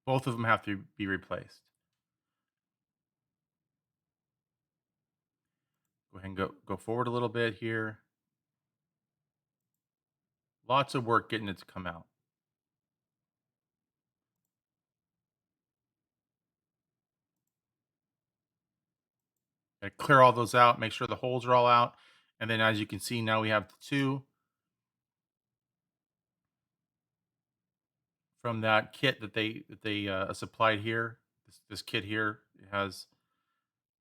Both of them have to be replaced. Go ahead and go forward a little bit here. Lots of work getting it to come out. Gotta clear all those out, make sure the holes are all out. And then as you can see, now we have the two from that kit that they supplied here. This kit here has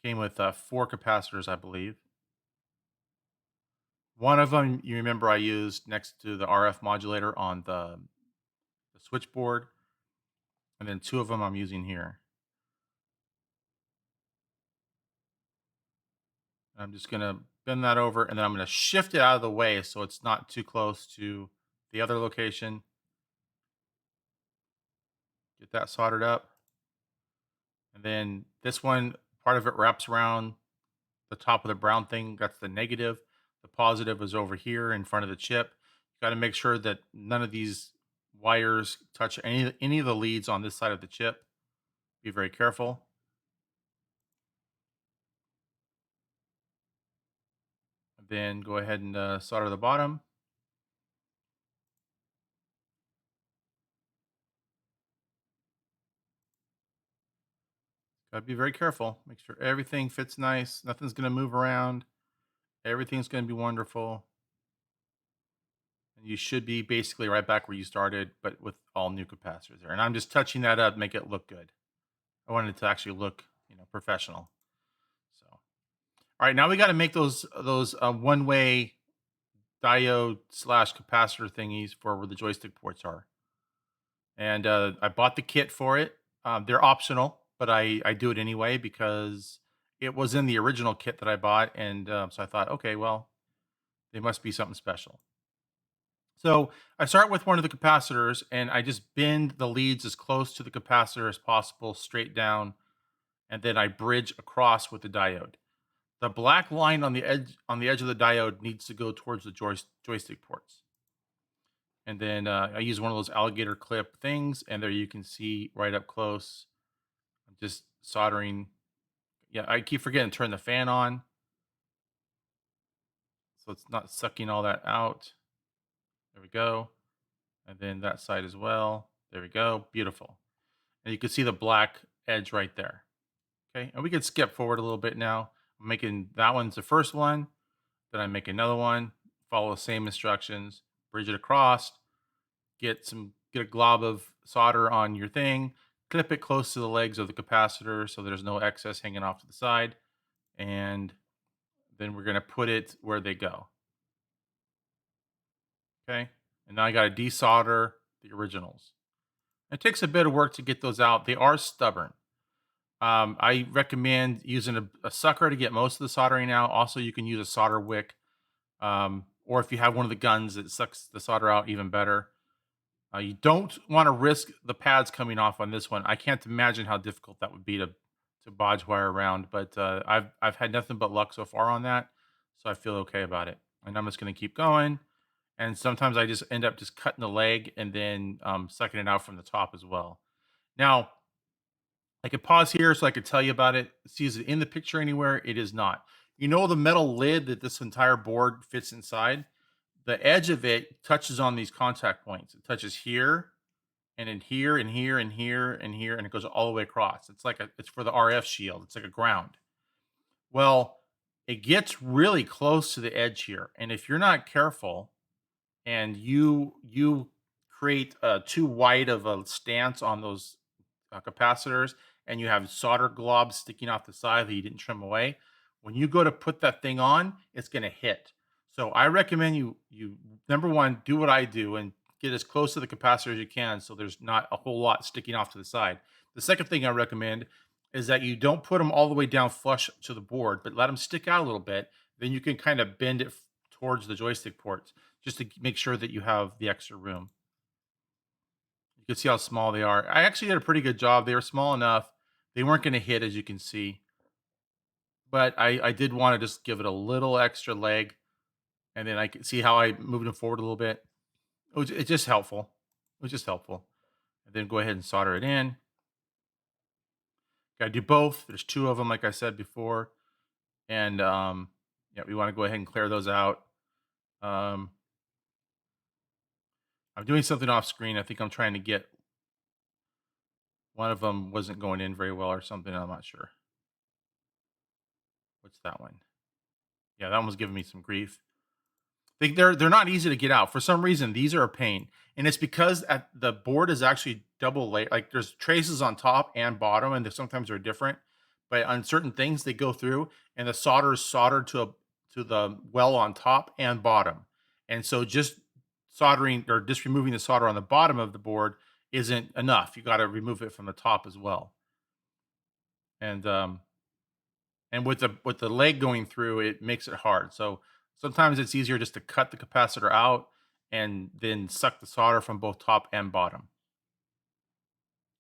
came with 4 capacitors, I believe. One of them, you remember, I used next to the RF modulator on the switchboard, and then 2 of them I'm using here. I'm just gonna bend that over, and then I'm gonna shift it out of the way so it's not too close to the other location. Get that soldered up. And then this one, part of it wraps around the top of the brown thing. That's the negative. The positive is over here in front of the chip. You got to make sure that none of these wires touch any of the leads on this side of the chip. Be very careful. And then go ahead and solder the bottom. Got to be very careful. Make sure everything fits nice. Nothing's going to move around. Everything's going to be wonderful. And you should be basically right back where you started, but with all new capacitors there. And I'm just touching that up, make it look good. I wanted it to actually look, professional. So, all right, now we got to make those one-way diode slash capacitor thingies for where the joystick ports are. And I bought the kit for it. They're optional, but I do it anyway because it was in the original kit that I bought, and so I thought, okay, well, they must be something special. So I start with one of the capacitors, and I just bend the leads as close to the capacitor as possible, straight down, and then I bridge across with the diode. The black line on the edge of the diode needs to go towards the joystick ports. And then I use one of those alligator clip things, and there you can see right up close. I'm just soldering. Yeah, I keep forgetting to turn the fan on, so it's not sucking all that out. There we go. And then that side as well. There we go. Beautiful. And you can see the black edge right there. Okay, and we can skip forward a little bit now. I'm making that one's the first one. Then I make another one. Follow the same instructions. Bridge it across. Get a glob of solder on your thing. Clip it close to the legs of the capacitor so there's no excess hanging off to the side. And then we're going to put it where they go. Okay, and now I got to desolder the originals. It takes a bit of work to get those out. They are stubborn. I recommend using a sucker to get most of the soldering out. Also, you can use a solder wick, or if you have one of the guns that sucks the solder out, even better. You don't want to risk the pads coming off on this one. I can't imagine how difficult that would be to to bodge wire around, but I've had nothing but luck so far on that, so I feel okay about it. And I'm just going to keep going. And sometimes I just end up just cutting the leg and then sucking it out from the top as well. Now I could pause here so I could tell you about it. See, is it in the picture anywhere? It is not. You know the metal lid that this entire board fits inside? The edge of it touches on these contact points. It touches here and in here and here and here and here, and it goes all the way across. It's like it's for the RF shield. It's like a ground. Well, it gets really close to the edge here, and if you're not careful and you create too wide of a stance on those capacitors, and you have solder globs sticking off the side that you didn't trim away, when you go to put that thing on, it's going to hit. So I recommend you number one, do what I do and get as close to the capacitor as you can, so there's not a whole lot sticking off to the side. The second thing I recommend is that you don't put them all the way down flush to the board, but let them stick out a little bit. Then you can kind of bend it towards the joystick ports just to make sure that you have the extra room. You can see how small they are. I actually did a pretty good job. They were small enough. They weren't going to hit, as you can see. But I did want to just give it a little extra leg. And then I could see how I moved them forward a little bit. It's just helpful. It was just helpful. And then go ahead and solder it in. Got to do both. There's two of them, like I said before. And yeah, we want to go ahead and clear those out. Um, I'm doing something off screen. I think I'm trying to get one of them wasn't going in very well or something. I'm not sure. What's that one? Yeah, that one was giving me some grief. They're not easy to get out. For some reason, these are a pain, and it's because at the board is actually double layer. Like there's traces on top and bottom, and sometimes they're different. But on certain things, they go through, and the solder is soldered to the well on top and bottom, and so just soldering or just removing the solder on the bottom of the board isn't enough. You got to remove it from the top as well, and with the leg going through, it makes it hard. So sometimes it's easier just to cut the capacitor out and then suck the solder from both top and bottom.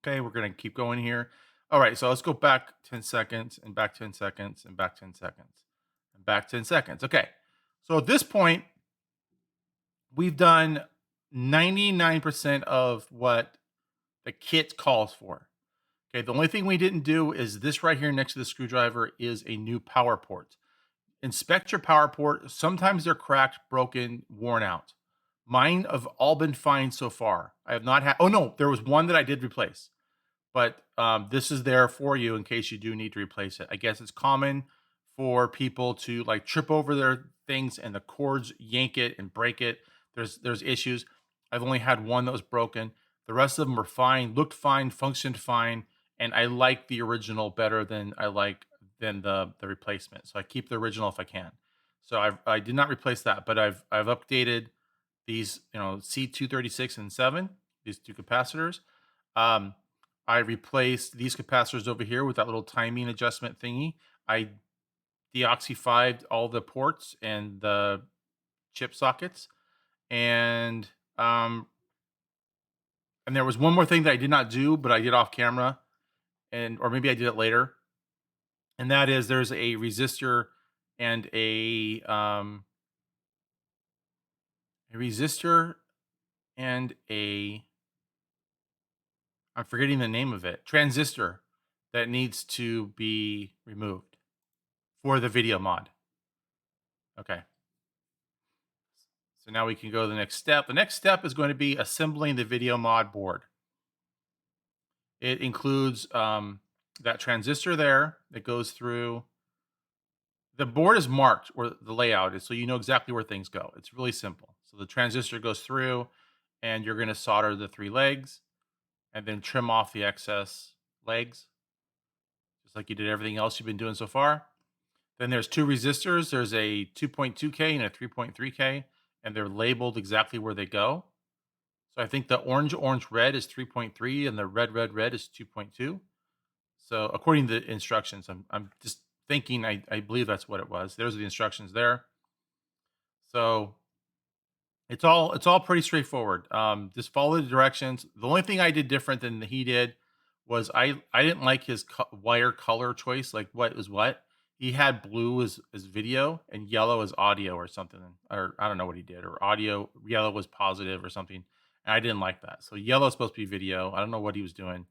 Okay, we're gonna keep going here. All right, so let's go back 10 seconds and back 10 seconds and back 10 seconds and back 10 seconds. Okay, so at this point, we've done 99% of what the kit calls for. Okay, the only thing we didn't do is this right here next to the screwdriver is a new power port. Inspect your power port. Sometimes they're cracked, broken, worn out. Mine have all been fine so far. I have not had. Oh no, there was one that I did replace, but this is there for you in case you do need to replace it. I guess it's common for people to like trip over their things and the cords yank it and break it. There's issues. I've only had one that was broken. The rest of them were fine, looked fine, functioned fine, and I like the original better than I like than the replacement. So I keep the original if I can. So I did not replace that, but I've updated these, C236 and 7, these two capacitors. Um, I replaced these capacitors over here with that little timing adjustment thingy. I deoxyfied all the ports and the chip sockets, and um, and there was one more thing that I did not do, but I did off camera, and or maybe I did it later, and that is there's a resistor and a resistor and a I'm forgetting the name of it transistor that needs to be removed for the video mod. Okay. So now we can go to the next step. The next step is going to be assembling the video mod board. It includes that transistor there that goes through. The board is marked where the layout is, so you know exactly where things go. It's really simple. So the transistor goes through, and you're going to solder the three legs, and then trim off the excess legs, just like you did everything else you've been doing so far. Then there's two resistors. There's a 2.2K and a 3.3K, and they're labeled exactly where they go. So I think the orange red is 3.3 and the red is 2.2. So according to the instructions, I'm just thinking I believe that's what it was. There's the instructions there. So it's all pretty straightforward. Just follow the directions. The only thing I did different than he did was I didn't like his wire color choice, like what is what. He had blue as video and yellow as audio or something, or I don't know what he did, or audio yellow was positive or something. And I didn't like that. So yellow is supposed to be video. I don't know what he was doing,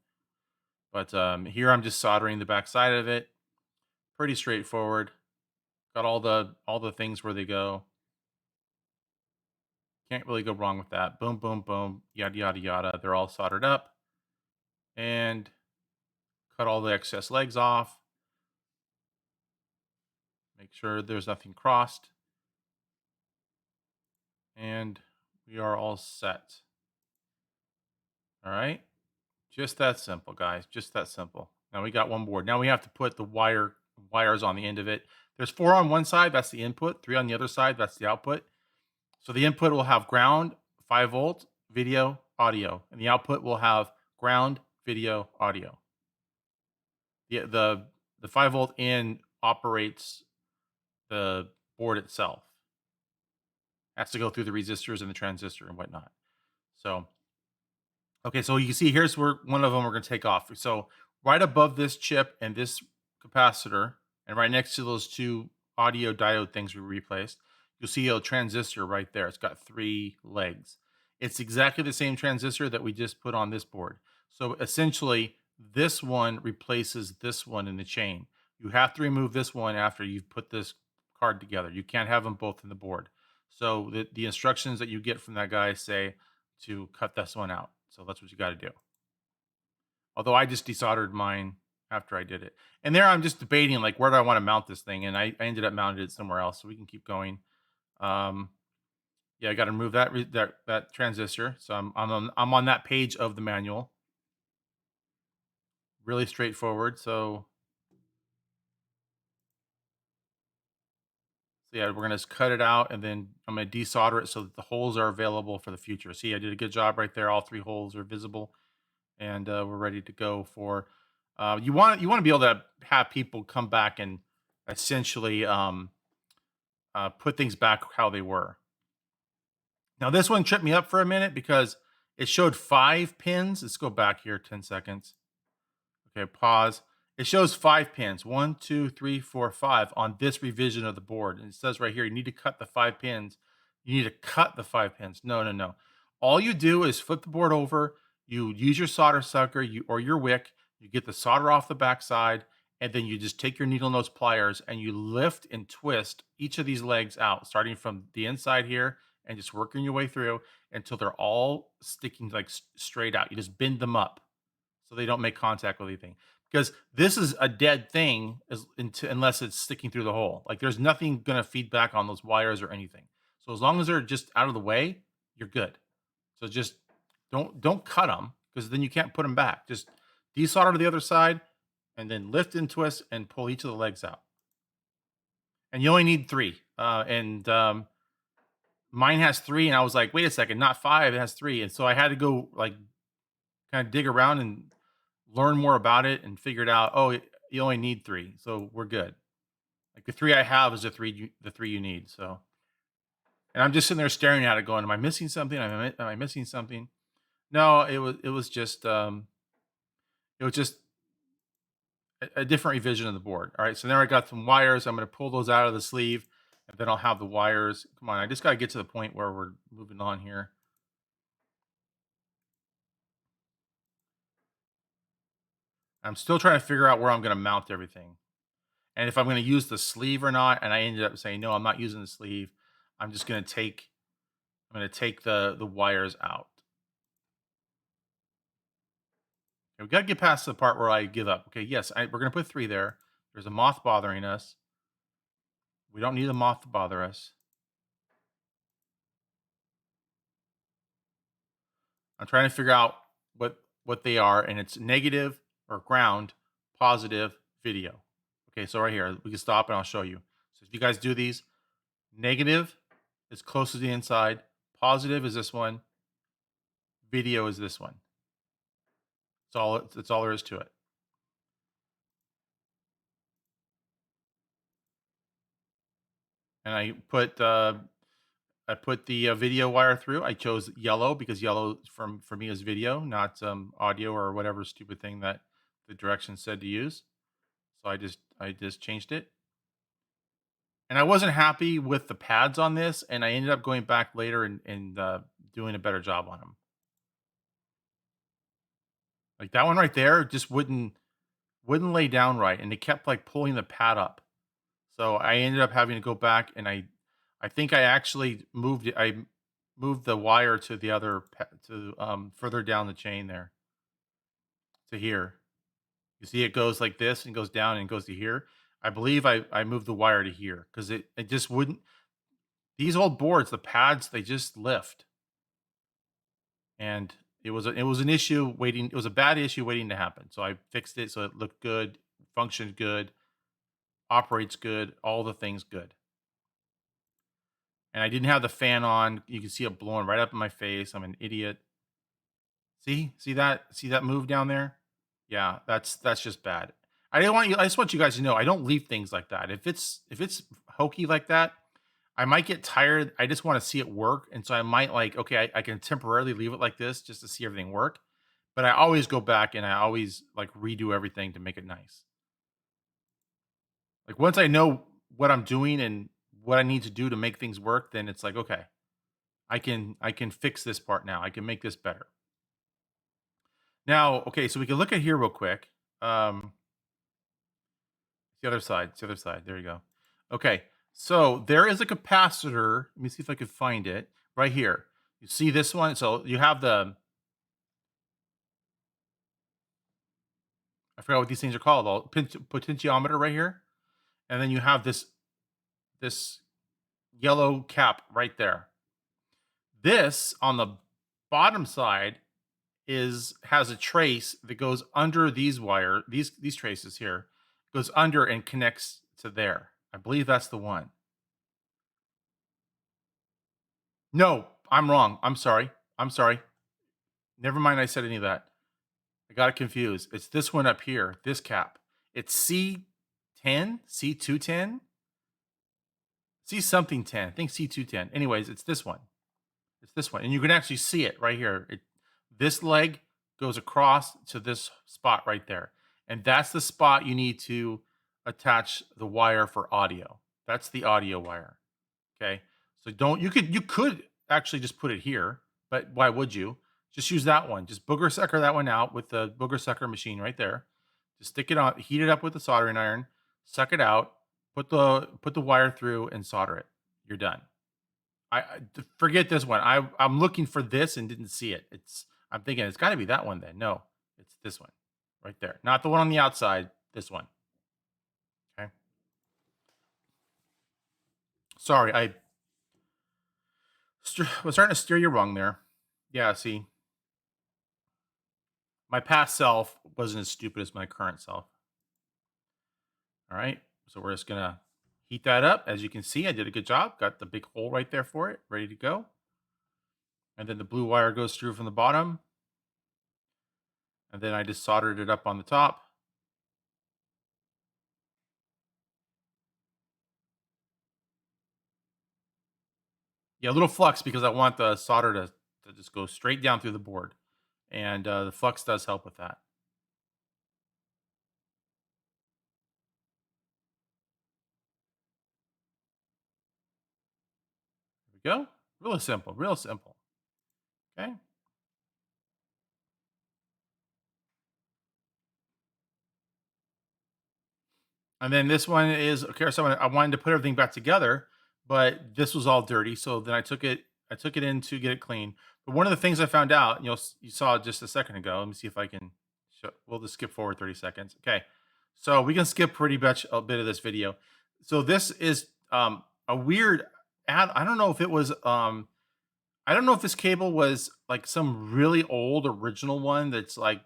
but here I'm just soldering the back side of it. Pretty straightforward. Got all the things where they go. Can't really go wrong with that. Boom, boom, boom. Yada yada yada. They're all soldered up, and cut all the excess legs off. Make sure there's nothing crossed. And we are all set. All right. Just that simple, guys. Just that simple. Now we got one board. Now we have to put the wires on the end of it. There's 4 on one side, that's the input, 3 on the other side, that's the output. So the input will have ground, 5 volt, video, audio, and the output will have ground, video, audio. The 5 volt in operates the board itself. Has to go through the resistors and the transistor and whatnot. So, okay, so you can see here's where one of them we're going to take off. So right above this chip and this capacitor, and right next to those 2 audio diode things we replaced, you'll see a transistor right there. It's got 3 legs. It's exactly the same transistor that we just put on this board. So essentially, this one replaces this one in the chain. You have to remove this one after you've put this card together. You can't have them both in the board. So the instructions that you get from that guy say to cut this one out. So that's what you got to do. Although I just desoldered mine after I did it. And there I'm just debating, like, where do I want to mount this thing? And I ended up mounting it somewhere else, so we can keep going. Yeah, I got to remove that transistor. So I'm on that page of the manual. Really straightforward. So yeah, we're gonna just cut it out, and then I'm gonna desolder it so that the holes are available for the future. See, I did a good job right there. All 3 holes are visible, and we're ready to go for. You want to be able to have people come back and essentially put things back how they were. Now this one tripped me up for a minute because it showed 5 pins. Let's go back here 10 seconds. Okay, pause. It shows 5 pins. 1, 2, 3, 4, 5 on this revision of the board. And it says right here, you need to cut the 5 pins. You need to cut the 5 pins. No, no, no. All you do is flip the board over. You use your solder sucker or your wick. You get the solder off the backside, and then you just take your needle nose pliers and you lift and twist each of these legs out, starting from the inside here and just working your way through until they're all sticking like straight out. You just bend them up so they don't make contact with anything. Because this is a dead thing unless it's sticking through the hole. Like there's nothing going to feed back on those wires or anything. So as long as they're just out of the way, you're good. So just don't cut them because then you can't put them back. Just desolder to the other side and then lift and twist and pull each of the legs out. And you only need 3. And mine has 3, and I was like, wait a second, not 5. It has 3, and so I had to go like kind of dig around and learn more about it and figured out, oh, you only need 3, so we're good. Like the 3 I have is the 3 you need. So, and I'm just sitting there staring at it, going, "Am I missing something? Am I missing something?" No, it was just a different revision of the board. All right, so now I got some wires. I'm going to pull those out of the sleeve, and then I'll have the wires. Come on, I just got to get to the point where we're moving on here. I'm still trying to figure out where I'm going to mount everything. And if I'm going to use the sleeve or not, and I ended up saying no, I'm not using the sleeve. I'm just going to take the wires out. Okay, we got to get past the part where I give up. Okay, yes, we're going to put 3 there. There's a moth bothering us. We don't need a moth to bother us. I'm trying to figure out what they are, and it's negative or ground, positive, video. Okay, so right here, we can stop and I'll show you. So if you guys do these, negative is close to the inside, positive is this one, video is this one. That's all there is to it. And I put the video wire through. I chose yellow because yellow for me is video, not audio or whatever stupid thing that the directions said to use. So I just changed it. And I wasn't happy with the pads on this, and I ended up going back later and doing a better job on them. Like that one right there just wouldn't lay down right, and it kept like pulling the pad up. So I ended up having to go back, and I think I actually moved it. I moved the wire to the other to further down the chain there to here. You see, it goes like this and goes down and goes to here. I believe I moved the wire to here because it just wouldn't. These old boards, the pads, they just lift, and it was an issue waiting. It was a bad issue waiting to happen. So I fixed it so it looked good, functioned good, operates good, all the things good. And I didn't have the fan on. You can see it blowing right up in my face. I'm an idiot. See that? See that move down there? Yeah, that's just bad. I didn't want you. I just want you guys to know I don't leave things like that. If it's hokey like that, I might get tired. I just want to see it work, and so I might like okay, I can temporarily leave it like this just to see everything work. But I always go back and I always like redo everything to make it nice. Like once I know what I'm doing and what I need to do to make things work, then it's like okay, I can fix this part now. I can make this better. Now, okay, so we can look at here real quick. It's the other side. It's the other side. There you go. Okay, so there is a capacitor. Let me see if I can find it right here. You see this one? So you have the I forgot what these things are called. Potentiometer right here, and then you have this yellow cap right there. This on the bottom side is has a trace that goes under these traces here, goes under and connects to there. I believe that's the one. No, I'm wrong. I'm sorry. I'm sorry. Never mind. I said any of that. I got it confused. It's this one up here. This cap. It's C10, C210, C something 10. I think C210. Anyways, it's this one. It's this one, and you can actually see it right here. This leg goes across to this spot right there, and that's the spot you need to attach the wire for audio. That's the audio wire. Okay, so don't you could actually just put it here, but why would you? Just use that one. Just booger sucker that one out with the booger sucker machine right there. Just stick it on, heat it up with the soldering iron, suck it out, put the wire through, and solder it. You're done. Forget this one. I'm looking for this and didn't see it. I'm thinking it's got to be that one then. No, it's this one right there. Not the one on the outside. This one. Okay. Sorry, I was starting to steer you wrong there. Yeah. See, my past self wasn't as stupid as my current self. All right. So we're just gonna heat that up. As you can see, I did a good job. Got the big hole right there for it, ready to go. And then the blue wire goes through from the bottom. And then I just soldered it up on the top. Yeah, a little flux because I want the solder to just go straight down through the board. And the flux does help with that. There we go. Real simple, real simple. Okay. And then this one is okay. So I wanted to put everything back together, but this was all dirty. So then I took it in to get it clean. But one of the things I found out, you saw just a second ago. Let me see if I can show. We'll just skip forward 30 seconds. Okay. So we can skip pretty much a bit of this video. So this is a weird ad. I don't know if it was I don't know if this cable was like some really old original one that's like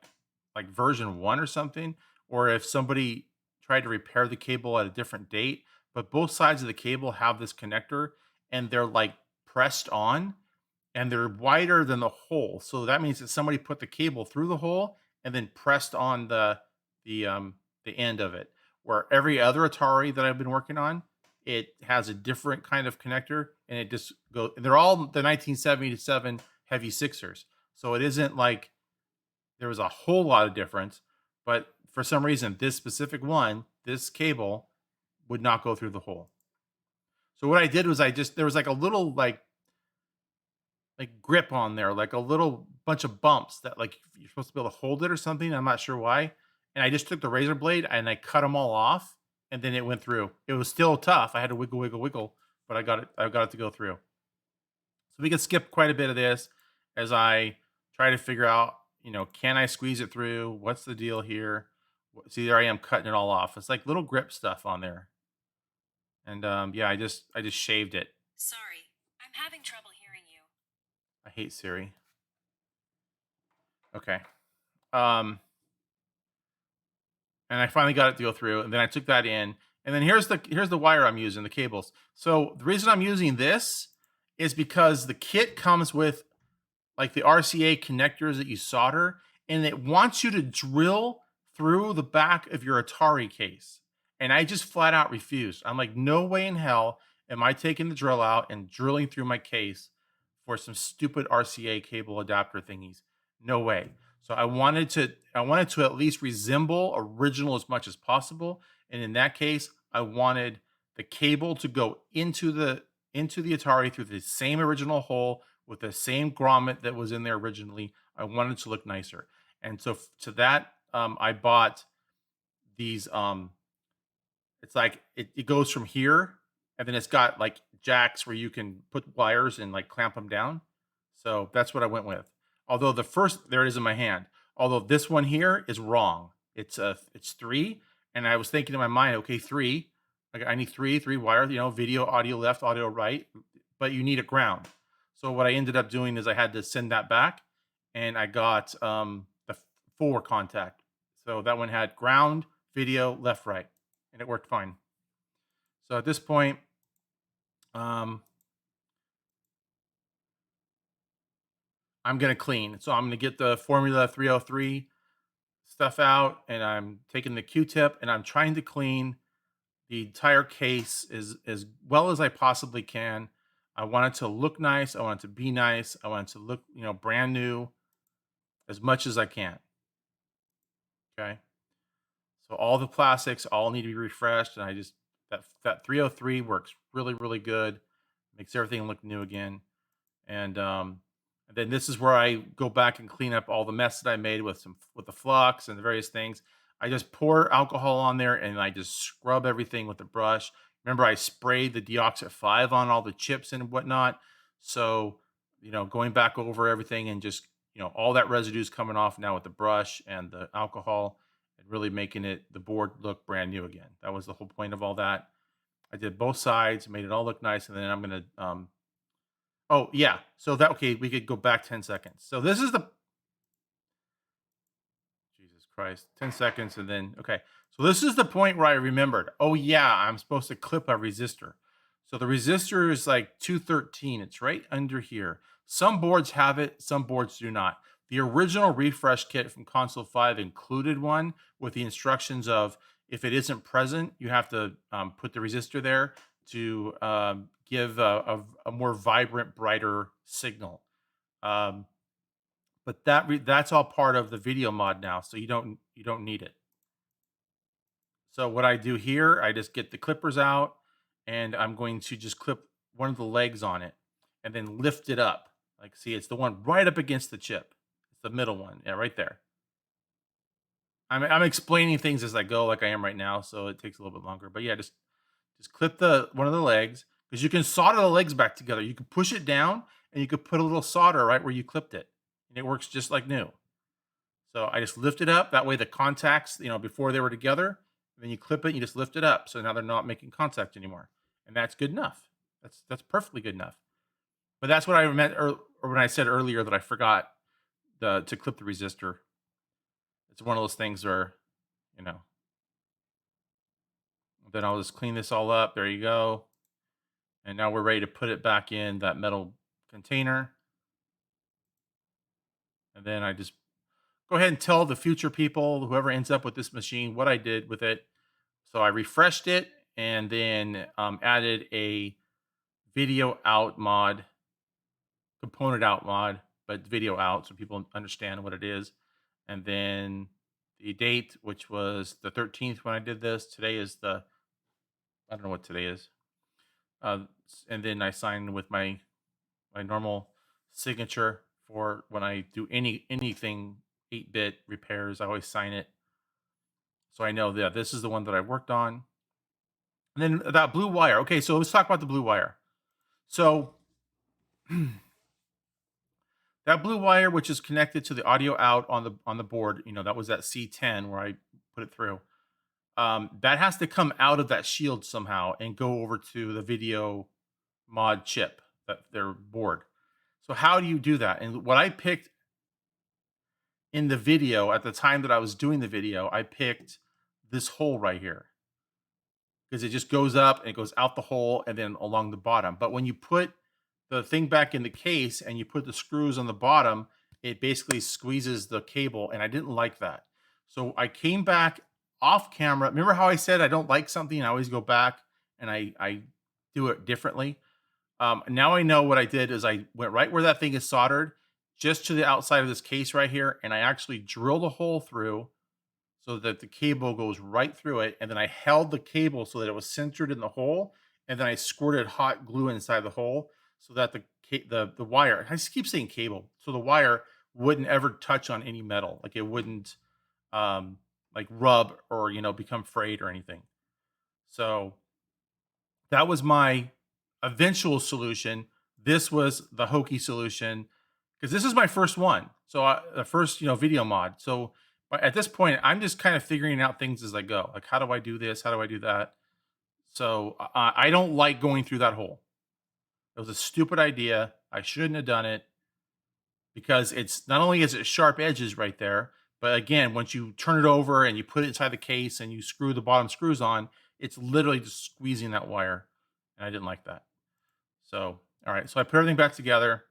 version 1 or something, or if somebody tried to repair the cable at a different date, but both sides of the cable have this connector and they're like pressed on and they're wider than the hole. So that means that somebody put the cable through the hole and then pressed on the end of it. Where every other Atari that I've been working on, it has a different kind of connector and it just go they're all the 1977 heavy sixers. So it isn't like there was a whole lot of difference, but for some reason, this specific one, this cable would not go through the hole. So what I did was there was like a little like grip on there, like a little bunch of bumps that like you're supposed to be able to hold it or something. I'm not sure why. And I just took the razor blade and I cut them all off, and then it went through. It was still tough. I had to wiggle, wiggle, wiggle, but I got it. I got it to go through. So we could skip quite a bit of this as I try to figure out, can I squeeze it through? What's the deal here? See, there I am cutting it all off. It's like little grip stuff on there, and yeah, I just shaved it. Sorry, I'm having trouble hearing you. I hate Siri. Okay. Um, and I finally got it to go through, and then I took that in, and then here's the wire I'm using, the cables. So the reason I'm using this is because the kit comes with like the RCA connectors that you solder, and it wants you to drill through the back of your Atari case. And I just flat out refused. I'm like, no way in hell am I taking the drill out and drilling through my case for some stupid RCA cable adapter thingies. No way. So I wanted to at least resemble original as much as possible. And in that case, I wanted the cable to go into the Atari through the same original hole with the same grommet that was in there originally. I wanted to look nicer. And so to that, I bought these it's like it goes from here, and then it's got like jacks where you can put wires and like clamp them down. So that's what I went with. Although there it is in my hand. Although this one here is wrong. It's three, and I was thinking in my mind, okay, three. Like I need three wires. Video, audio left, audio right, but you need a ground. So what I ended up doing is I had to send that back, and I got the four contact. So that one had ground, video, left, right, and it worked fine. So at this point, um, I'm gonna clean. So I'm gonna get the Formula 303 stuff out, and I'm taking the Q-tip and I'm trying to clean the entire case as well as I possibly can. I want it to look nice. I want it to be nice. I want it to look, brand new as much as I can. Okay. So all the plastics all need to be refreshed, and I just that 303 works really, really good. Makes everything look new again. And then this is where I go back and clean up all the mess that I made with the flux and the various things. I just pour alcohol on there and I just scrub everything with the brush. Remember, I sprayed the Deoxit 5 on all the chips and whatnot. So, going back over everything and just, all that residue is coming off now with the brush and the alcohol and really making the board look brand new again. That was the whole point of all that. I did both sides, made it all look nice, and then I'm gonna oh, yeah. So okay, we could go back 10 seconds. So this is the Jesus Christ, 10 seconds and then okay. So this is the point where I remembered. Oh yeah, I'm supposed to clip a resistor. So the resistor is like 213. It's right under here. Some boards have it, some boards do not. The original refresh kit from Console 5 included one with the instructions of if it isn't present, you have to put the resistor there to give a more vibrant, brighter signal. Um, but that's all part of the video mod now, so you don't need it. So what I do here, I just get the clippers out, and I'm going to just clip one of the legs on it, and then lift it up. Like, see, it's the one right up against the chip. It's the middle one, yeah, right there. I'm explaining things as I go, like I am right now, so it takes a little bit longer. But yeah, just clip the one of the legs because you can solder the legs back together. You can push it down and you could put a little solder right where you clipped it, and it works just like new. So I just lift it up. That way the contacts, before they were together, and then you clip it, and you just lift it up. So now they're not making contact anymore. And that's good enough. That's perfectly good enough. But that's what I meant or when I said earlier that I forgot to clip the resistor. It's one of those things where, you know, then I'll just clean this all up. There you go. And now we're ready to put it back in that metal container. And then I just go ahead and tell the future people, whoever ends up with this machine, what I did with it. So I refreshed it and then added a video out mod, component out mod, but video out so people understand what it is. And then the date, which was the 13th when I did this. Today is the I don't know what today is. And then I sign with my normal signature for when I do anything 8-bit repairs. I always sign it, so I know that this is the one that I worked on. And then that blue wire. Okay, so let's talk about the blue wire. So that blue wire, which is connected to the audio out on the board, that was that C10 where I put it through. That has to come out of that shield somehow and go over to the video mod chip, that their board. So how do you do that? And what I picked in the video at the time that I was doing the video, I picked this hole right here because it just goes up and it goes out the hole and then along the bottom. But when you put the thing back in the case and you put the screws on the bottom, it basically squeezes the cable, and I didn't like that. So I came back off camera. Remember how I said I don't like something? I always go back and I do it differently. Now I know what I did is I went right where that thing is soldered, just to the outside of this case right here, and I actually drilled a hole through so that the cable goes right through it, and then I held the cable so that it was centered in the hole, and then I squirted hot glue inside the hole so that the wire, I just keep saying cable, so the wire wouldn't ever touch on any metal, like it wouldn't um, like rub or become frayed or anything. So that was my eventual solution. This was the hokey solution because this is my first one. So the first, video mod. So but at this point, I'm just kind of figuring out things as I go. Like, how do I do this? How do I do that? So I don't like going through that hole. It was a stupid idea. I shouldn't have done it because it's not only is it sharp edges right there, but again, once you turn it over and you put it inside the case and you screw the bottom screws on, it's literally just squeezing that wire. And I didn't like that. So, all right. So I put everything back together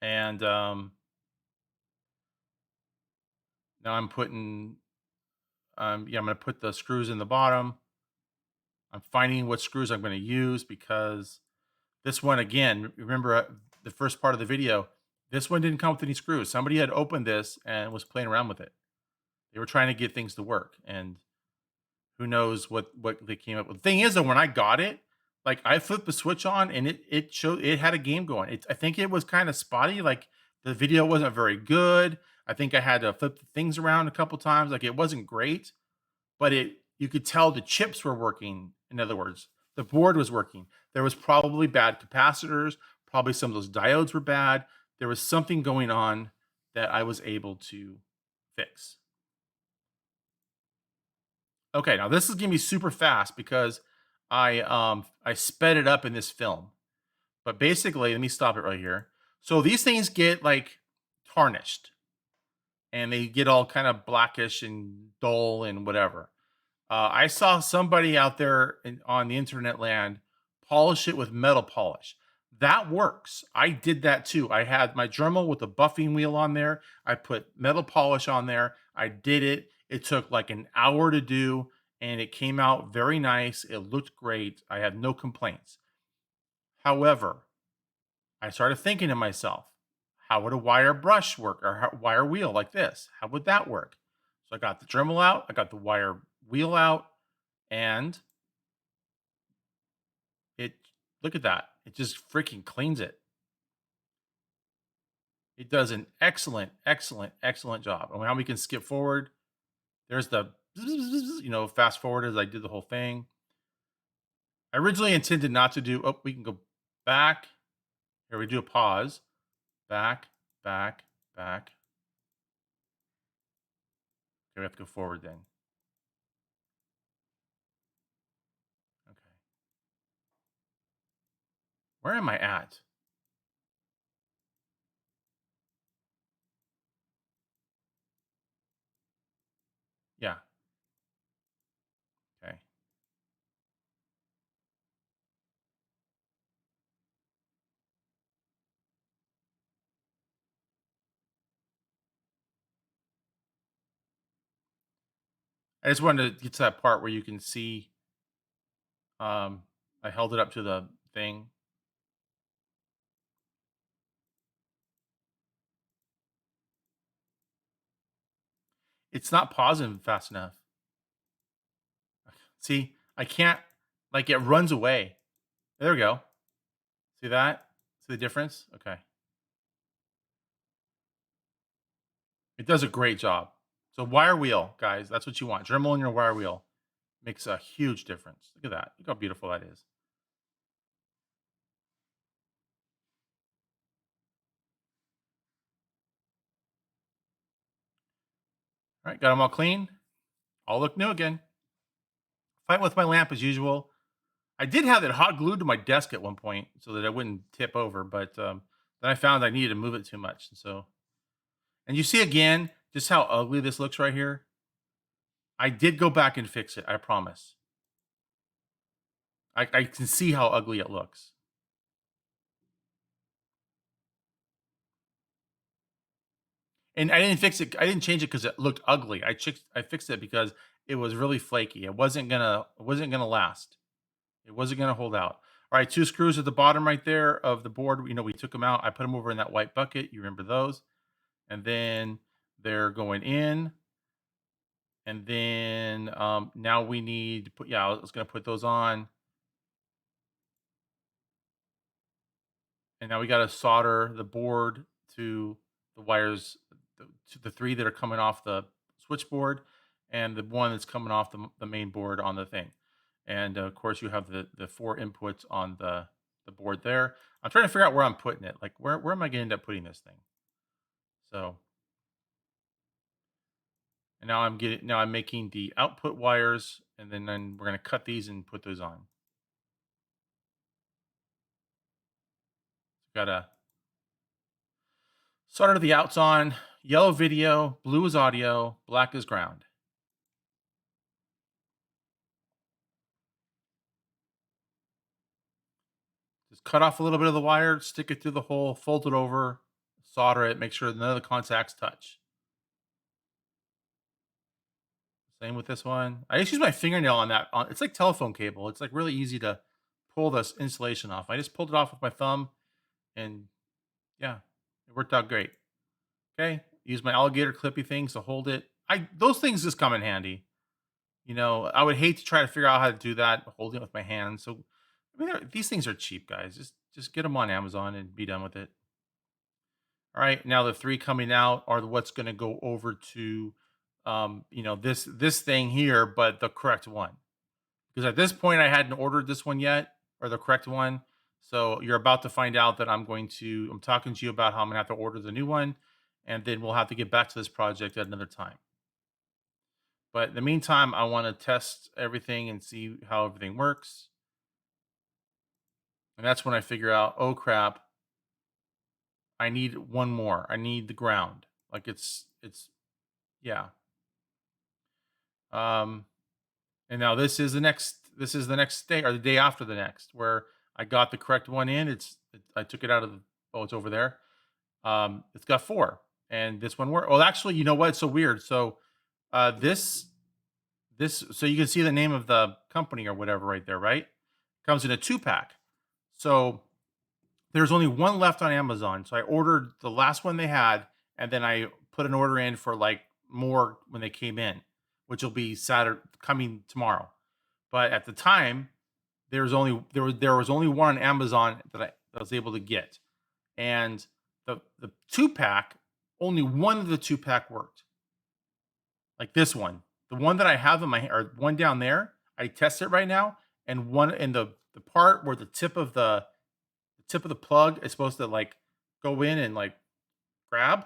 and now I'm putting, yeah, I'm going to put the screws in the bottom. I'm finding what screws I'm going to use because this one, again, remember the first part of the video, this one didn't come with any screws. Somebody had opened this and was playing around with it. They were trying to get things to work, and who knows what they came up with. The thing is, though, when I got it, like I flipped the switch on and it showed it had a game going. I think it was kind of spotty. Like the video wasn't very good. I think I had to flip the things around a couple times. Like it wasn't great, but you could tell the chips were working. In other words, the board was working. There was probably bad capacitors. Probably some of those diodes were bad. There was something going on that I was able to fix. Okay, now this is gonna be super fast because I sped it up in this film. But basically, let me stop it right here. So these things get like tarnished and they get all kind of blackish and dull and whatever. I saw somebody out there on the internet land polish it with metal polish. That works. I did that too. I had my Dremel with a buffing wheel on there. I put metal polish on there. I did it. It took like an hour to do, and it came out very nice. It looked great. I had no complaints. However, I started thinking to myself, how would a wire brush work or wire wheel like this? How would that work? So I got the Dremel out, I got the wire wheel out, and it look at that. It just freaking cleans it. It does an excellent, excellent, excellent job. And now we can skip forward. There's the fast forward as I did the whole thing. I originally intended not to do, oh, we can go back. Here we do a pause. Back, back, back. Okay, we have to go forward then. Okay. Where am I at? Yeah. Okay. I just wanted to get to that part where you can see I held it up to the thing. It's not pausing fast enough. See, I can't, like, it runs away. There we go. See that? See the difference? Okay. It does a great job. So wire wheel, guys, that's what you want. Dremel in your wire wheel makes a huge difference. Look at that. Look how beautiful that is. All right, got them all clean. All look new again. Fighting with my lamp as usual. I did have it hot glued to my desk at one point so that it wouldn't tip over, but then I found I needed to move it too much. And you see again just how ugly this looks right here. I did go back and fix it. I promise. I can see how ugly it looks. And I didn't fix it. I didn't change it because it looked ugly. I fixed it because it was really flaky. It wasn't gonna last. It wasn't gonna hold out. All right, 2 screws at the bottom right there of the board. We took them out. I put them over in that white bucket. You remember those? And then they're going in. And then now we need to put. Yeah, I was gonna put those on. And now we got to solder the board to the wires, to the 3 that are coming off the switchboard, and the one that's coming off the main board on the thing. And of course, you have the 4 inputs on the board there. I'm trying to figure out where I'm putting it. Like, where am I going to end up putting this thing? So, and now I'm making the output wires, and then we're going to cut these and put those on. Got to solder the outs on. Yellow video, blue is audio, black is ground. Just cut off a little bit of the wire, stick it through the hole, fold it over, solder it, make sure none of the contacts touch. Same with this one. I just use my fingernail on that. It's like telephone cable. It's like really easy to pull this insulation off. I just pulled it off with my thumb, and yeah, it worked out great. Okay, use my alligator clippy things to hold it. Those things just come in handy. I would hate to try to figure out how to do that holding it with my hands. So, I mean, these things are cheap, guys. Just get them on Amazon and be done with it. All right, now the 3 coming out are what's going to go over to, this thing here, but the correct one. Because at this point, I hadn't ordered this one yet, or the correct one. So you're about to find out that I'm talking to you about how I'm gonna have to order the new one, and then we'll have to get back to this project at another time. But in the meantime, I want to test everything and see how everything works. And that's when I figure out, oh crap, I need one more. I need the ground. Like yeah. Um and now this is the next day, or the day after the next, where I got the correct one in. I took it out of it's over there. It's got 4, and this one worked. Well, actually, you know what? It's so weird. So this so you can see the name of the company or whatever right there, right? Comes in a 2-pack. So there's only one left on Amazon. So I ordered the last one they had, and then I put an order in for like more when they came in, which will be Saturday coming tomorrow. But at the time, there was only one on Amazon that I was able to get. And the 2-pack, only one of the 2-pack worked. Like this one. The one that I have in my or one down there, I test it right now, and one in the part where the tip of the plug is supposed to like go in and like grab,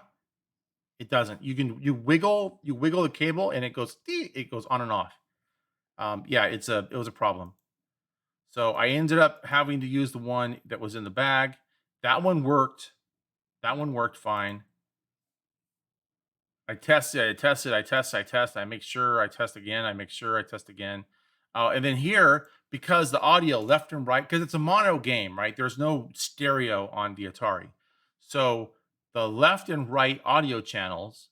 it doesn't. You wiggle the cable, and it goes on and off. Yeah, it was a problem. So I ended up having to use the one that was in the bag. That one worked. That one worked fine. I tested, I tested, I test, I test, I make sure I test again, I make sure I test again. And then here, because the audio left and right, because it's a mono game, right? There's no stereo on the Atari. So the left and right audio channels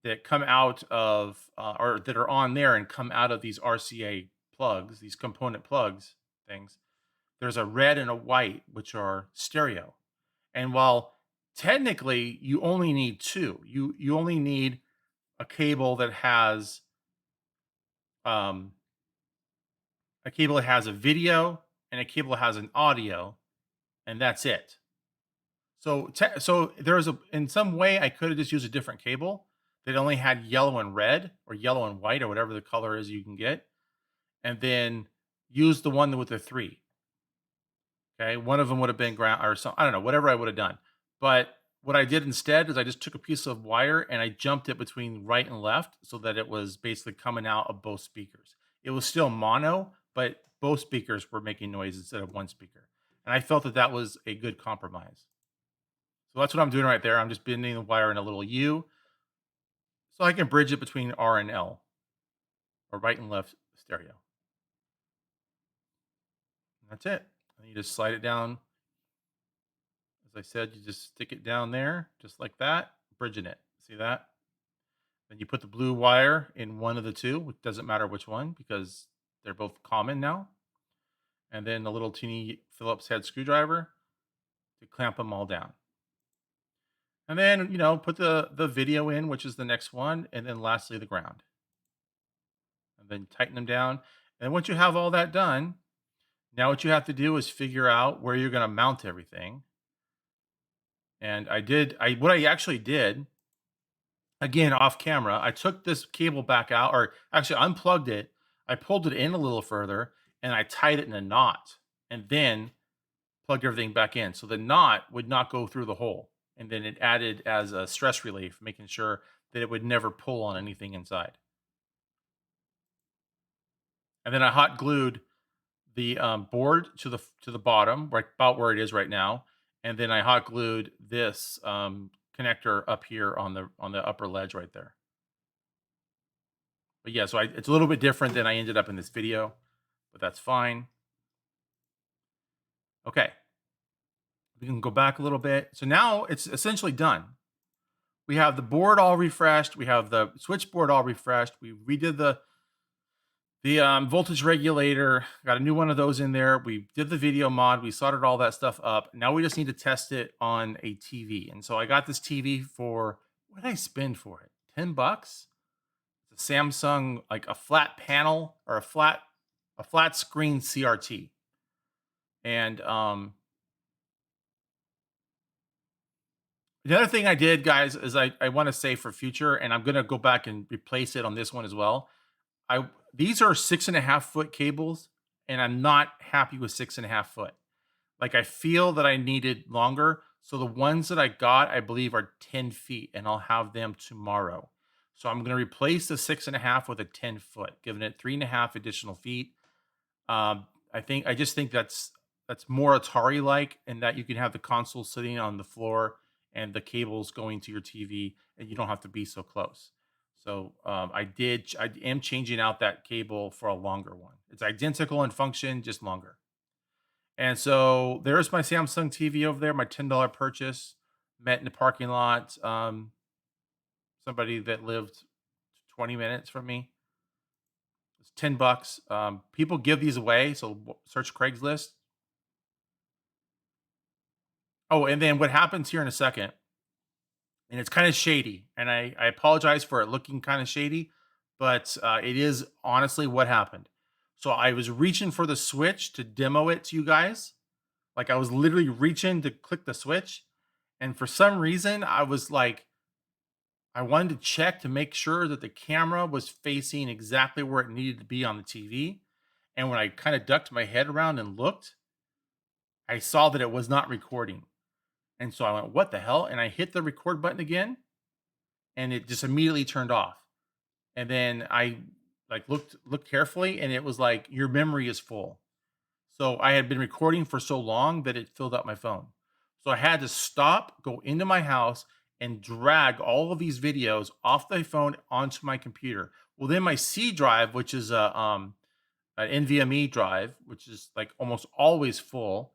that come out of, or that are on there and come out of these RCA plugs, these component plugs things, there's a red and a white, which are stereo. And while technically you only need 2, you only need a cable that has um, a cable that has a video and a cable that has an audio, and that's it. So there's a in some way I could have just used a different cable that only had yellow and red or yellow and white or whatever the color is you can get, and then use the one with the three. Okay, one of them would have been ground or some I don't know, whatever I would have done. But what I did instead is I just took a piece of wire and I jumped it between right and left so that it was basically coming out of both speakers. It was still mono, but both speakers were making noise instead of one speaker. And I felt that that was a good compromise. So that's what I'm doing right there. I'm just bending the wire in a little U so I can bridge it between R and L or right and left stereo. And that's it. And you just slide it down. As I said, you just stick it down there just like that, bridging it. See that? Then you put the blue wire in one of the two. It doesn't matter which one because they're both common now. And then a little teeny Phillips head screwdriver to clamp them all down. And then, put the video in, which is the next one. And then lastly, the ground. And then tighten them down. And once you have all that done, now what you have to do is figure out where you're going to mount everything. And what I actually did, again, off camera, I took this cable back out, or actually unplugged it. I pulled it in a little further and I tied it in a knot and then plugged everything back in. So the knot would not go through the hole. And then it added as a stress relief, making sure that it would never pull on anything inside. And then I hot glued the board to the bottom, right about where it is right now, and then I hot glued this connector up here on the upper ledge right there. But yeah, so it's a little bit different than I ended up in this video, but that's fine. Okay, we can go back a little bit. So now it's essentially done. We have the board all refreshed. We have the switchboard all refreshed. We redid the voltage regulator, got a new one of those in there. We did the video mod. We soldered all that stuff up. Now we just need to test it on a TV. And so I got this TV for, what did I spend for it? $10? It's a Samsung, like a flat panel or a flat screen CRT. And the other thing I did, guys, is I want to say for future, and I'm going to go back and replace it on this one as well. These are 6.5-foot cables, and I'm not happy with 6.5 foot. Like I feel that I needed longer. So the ones that I got, I believe, are 10 feet, and I'll have them tomorrow. So I'm going to replace the 6.5 with a 10-foot, giving it 3.5 additional feet. I just think that's more Atari like, and that you can have the console sitting on the floor and the cables going to your TV, and you don't have to be so close. So I am changing out that cable for a longer one. It's identical in function, just longer. And so there's my Samsung TV over there, my $10 purchase. Met in the parking lot. Somebody that lived 20 minutes from me. It's $10. People give these away, so search Craigslist. Oh, and then what happens here in a second, and it's kind of shady, and I apologize for it looking kind of shady, but it is honestly what happened. So I was reaching for the switch to demo it to you guys. Like I was literally reaching to click the switch, and for some reason I was like, I wanted to check to make sure that the camera was facing exactly where it needed to be on the TV. And when I kind of ducked my head around and looked, I saw that it was not recording. And so I went, what the hell? And I hit the record button again, and it just immediately turned off. And then I like looked carefully, and it was like, your memory is full. So I had been recording for so long that it filled up my phone. So I had to stop, go into my house, and drag all of these videos off the phone onto my computer. Well, then my C drive, which is an NVMe drive, which is like almost always full,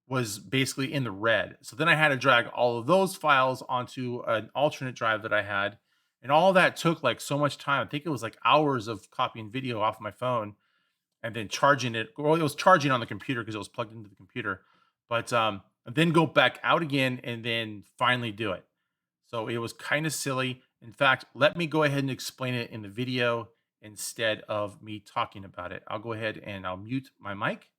was basically in the red. So then I had to drag all of those files onto an alternate drive that I had. And all that took like so much time. I think it was like hours of copying video off my phone and then charging it. Well, it was charging on the computer because it was plugged into the computer. But and then go back out again and then finally do it. So it was kind of silly. In fact, let me go ahead and explain it in the video instead of me talking about it. I'll go ahead and I'll mute my mic.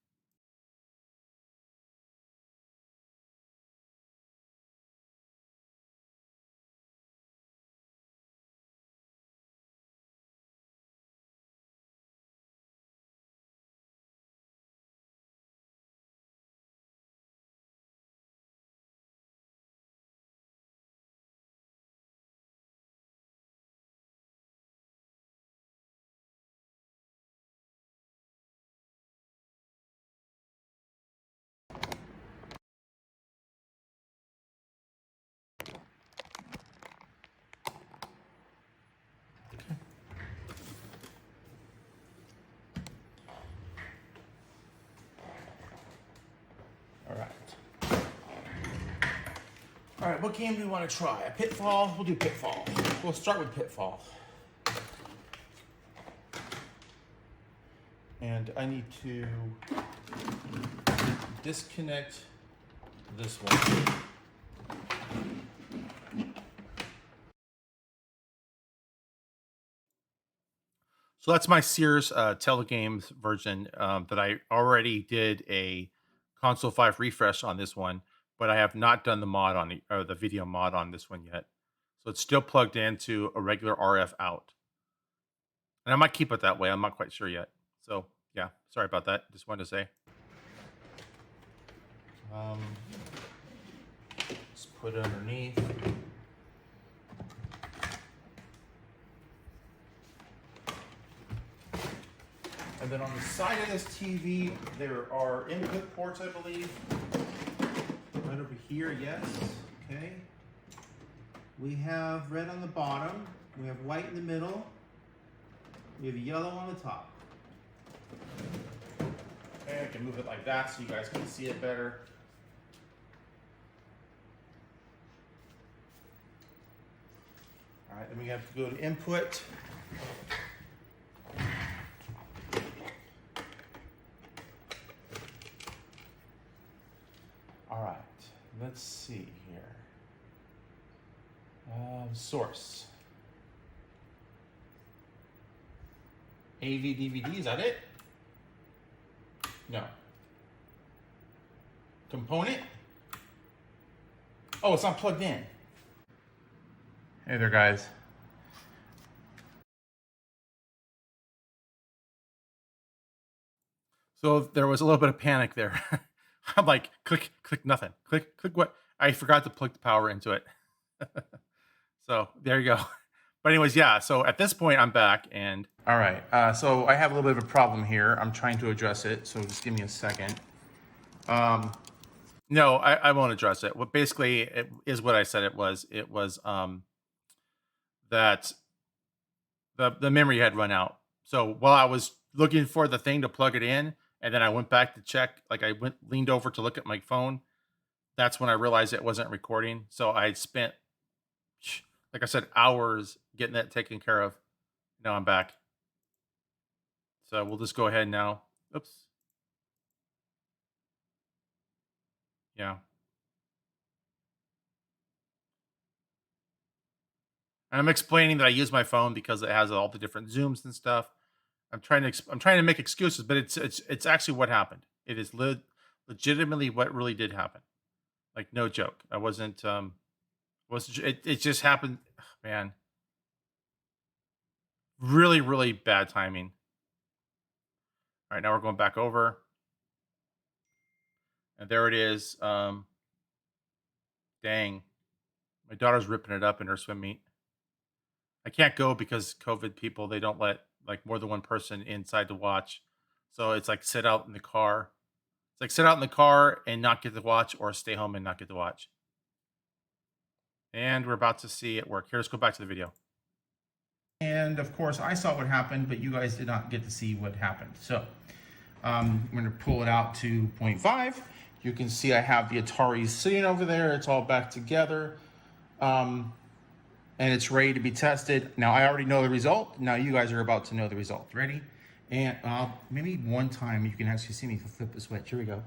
All right. All right, what game do we want to try? A Pitfall? We'll do Pitfall. We'll start with Pitfall. And I need to disconnect this one. So that's my Sears Telegames version that I already did a Console 5 refresh on this one, but I have not done the mod on the video mod on this one yet. So it's still plugged into a regular RF out. And I might keep it that way. I'm not quite sure yet. So yeah, sorry about that. Just wanted to say. Let's put it underneath. And then on the side of this TV, there are input ports, I believe. Right over here, yes. Okay. We have red on the bottom. We have white in the middle. We have yellow on the top. Okay, I can move it like that so you guys can see it better. All right, then we have to go to input. All right, let's see here. Source. AV DVD, is that it? No. Component? Oh, it's not plugged in. Hey there, guys. So there was a little bit of panic there. I'm like, click, nothing. Click what? I forgot to plug the power into it. So there you go. But anyways, yeah. So at this point, I'm back and all right. So I have a little bit of a problem here. I'm trying to address it. So just give me a second. No, I won't address it. Well, basically, it is what I said it was. It was that the memory had run out. So while I was looking for the thing to plug it in, and then I went back to check, like I leaned over to look at my phone. That's when I realized it wasn't recording. So I had spent, like I said, hours getting that taken care of. Now I'm back. So we'll just go ahead now. Oops. Yeah. And I'm explaining that I use my phone because it has all the different zooms and stuff. I'm trying to make excuses, but it's actually what happened. It is legitimately what really did happen. Like no joke. I wasn't it just happened, man. Really, really bad timing. All right, now we're going back over. And there it is. Dang. My daughter's ripping it up in her swim meet. I can't go because COVID people, they don't let like more than one person inside to watch. So it's like sit out in the car. It's like sit out in the car and not get to watch, or stay home and not get to watch. And we're about to see it work. Here, let's go back to the video. And of course, I saw what happened, but you guys did not get to see what happened. So I'm going to pull it out to 0.5. You can see I have the Atari sitting over there. It's all back together. And it's ready to be tested. Now, I already know the result. Now, you guys are about to know the result. Ready? And maybe one time you can actually see me flip the switch. Here we go.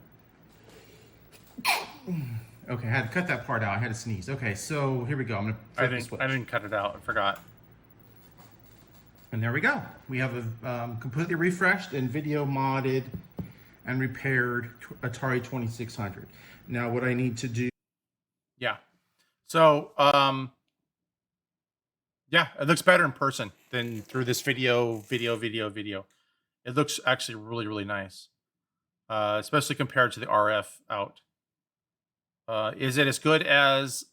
Okay, I had to cut that part out. I had to sneeze. Okay, so here we go. I'm gonna flip the switch. I didn't cut it out. I forgot. And there we go. We have a completely refreshed and video modded and repaired Atari 2600. Now, what I need to do. Yeah. So, yeah, it looks better in person than through this video. It looks actually really, really nice, especially compared to the RF out. Is it as good as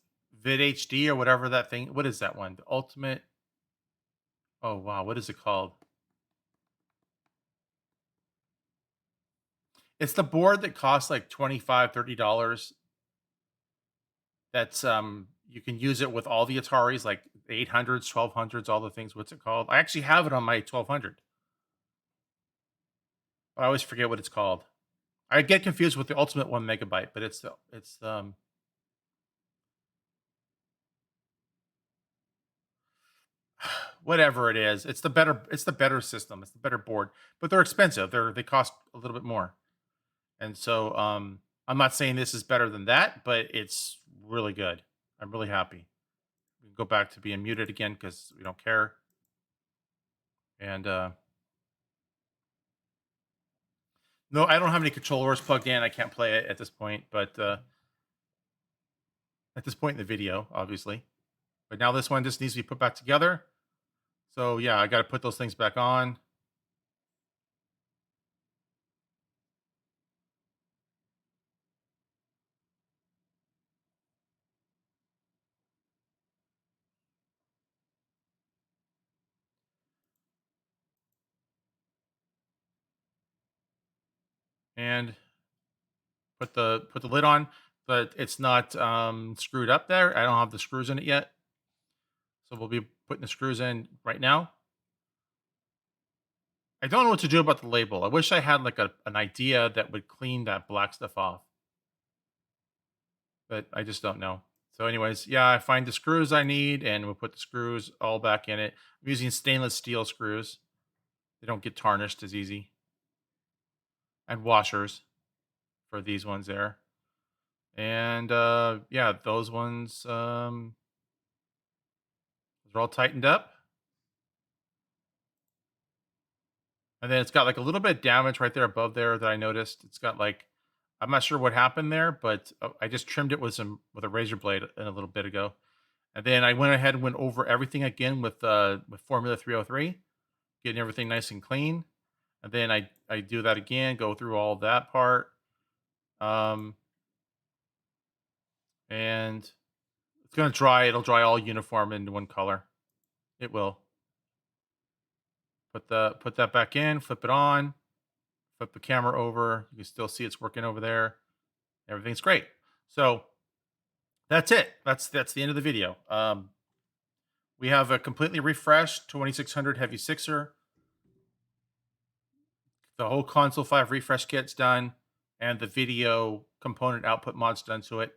VidHD or whatever that thing? What is that one? The Ultimate. Oh wow, what is it called? It's the board that costs like $25-$30. That's you can use it with all the Ataris, like 800s, 1200s, all the things. What's it called? I actually have it on my 1200. But I always forget what it's called. I get confused with the Ultimate 1 megabyte, but it's whatever it is. It's the better system. It's the better board, but they're expensive. They cost a little bit more. And so I'm not saying this is better than that, but it's really good. I'm really happy. We can go back to being muted again because we don't care. And no, I don't have any controllers plugged in. I can't play it at this point, but at this point in the video, obviously. But now this one just needs to be put back together. So yeah, I got to put those things back on. And put the lid on, but it's not screwed up there. I don't have the screws in it yet. So we'll be putting the screws in right now. I don't know what to do about the label. I wish I had like an idea that would clean that black stuff off. But I just don't know. So anyways, yeah, I find the screws I need and we'll put the screws all back in it. I'm using stainless steel screws. They don't get tarnished as easy. And washers for these ones there. And yeah, those ones they're all tightened up. And then it's got like a little bit of damage right there above there that I noticed. It's got like, I'm not sure what happened there, but I just trimmed it with a razor blade a little bit ago. And then I went ahead and went over everything again with Formula 303, getting everything nice and clean. And then I do that again, go through all that part. And it's gonna dry. It'll dry all uniform into one color. It will. Put that back in, flip it on, flip the camera over. You can still see it's working over there. Everything's great. So that's it. That's the end of the video. We have a completely refreshed 2600 heavy sixer. The whole console 5 refresh kit's done, and the video component output mod's done to it.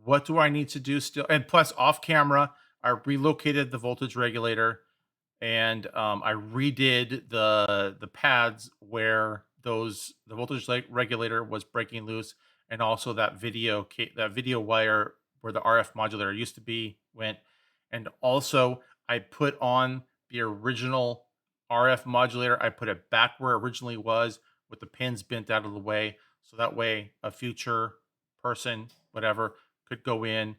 What do I need to do still? And plus, off camera, I relocated the voltage regulator, and I redid the pads where the voltage regulator was breaking loose, and also that video wire where the RF modulator used to be went, and also I put on the original RF modulator. I put it back where it originally was with the pins bent out of the way, so that way a future person, whatever, could go in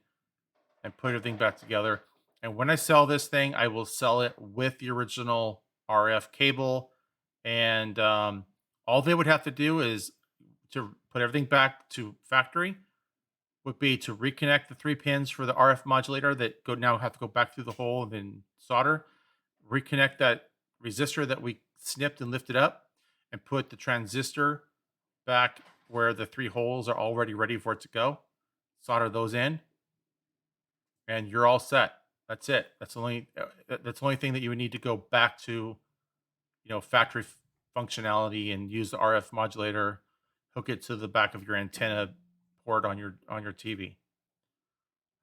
and put everything back together. And when I sell this thing, I will sell it with the original RF cable. And all they would have to do is to put everything back to factory would be to reconnect the 3 pins for the RF modulator that now have to go back through the hole and then solder, reconnect that resistor that we snipped and lifted up, and put the transistor back where the 3 holes are already ready for it to go. Solder those in, and you're all set. That's it. That's the only thing that you would need to go back to, factory functionality and use the RF modulator, hook it to the back of your antenna port on your TV.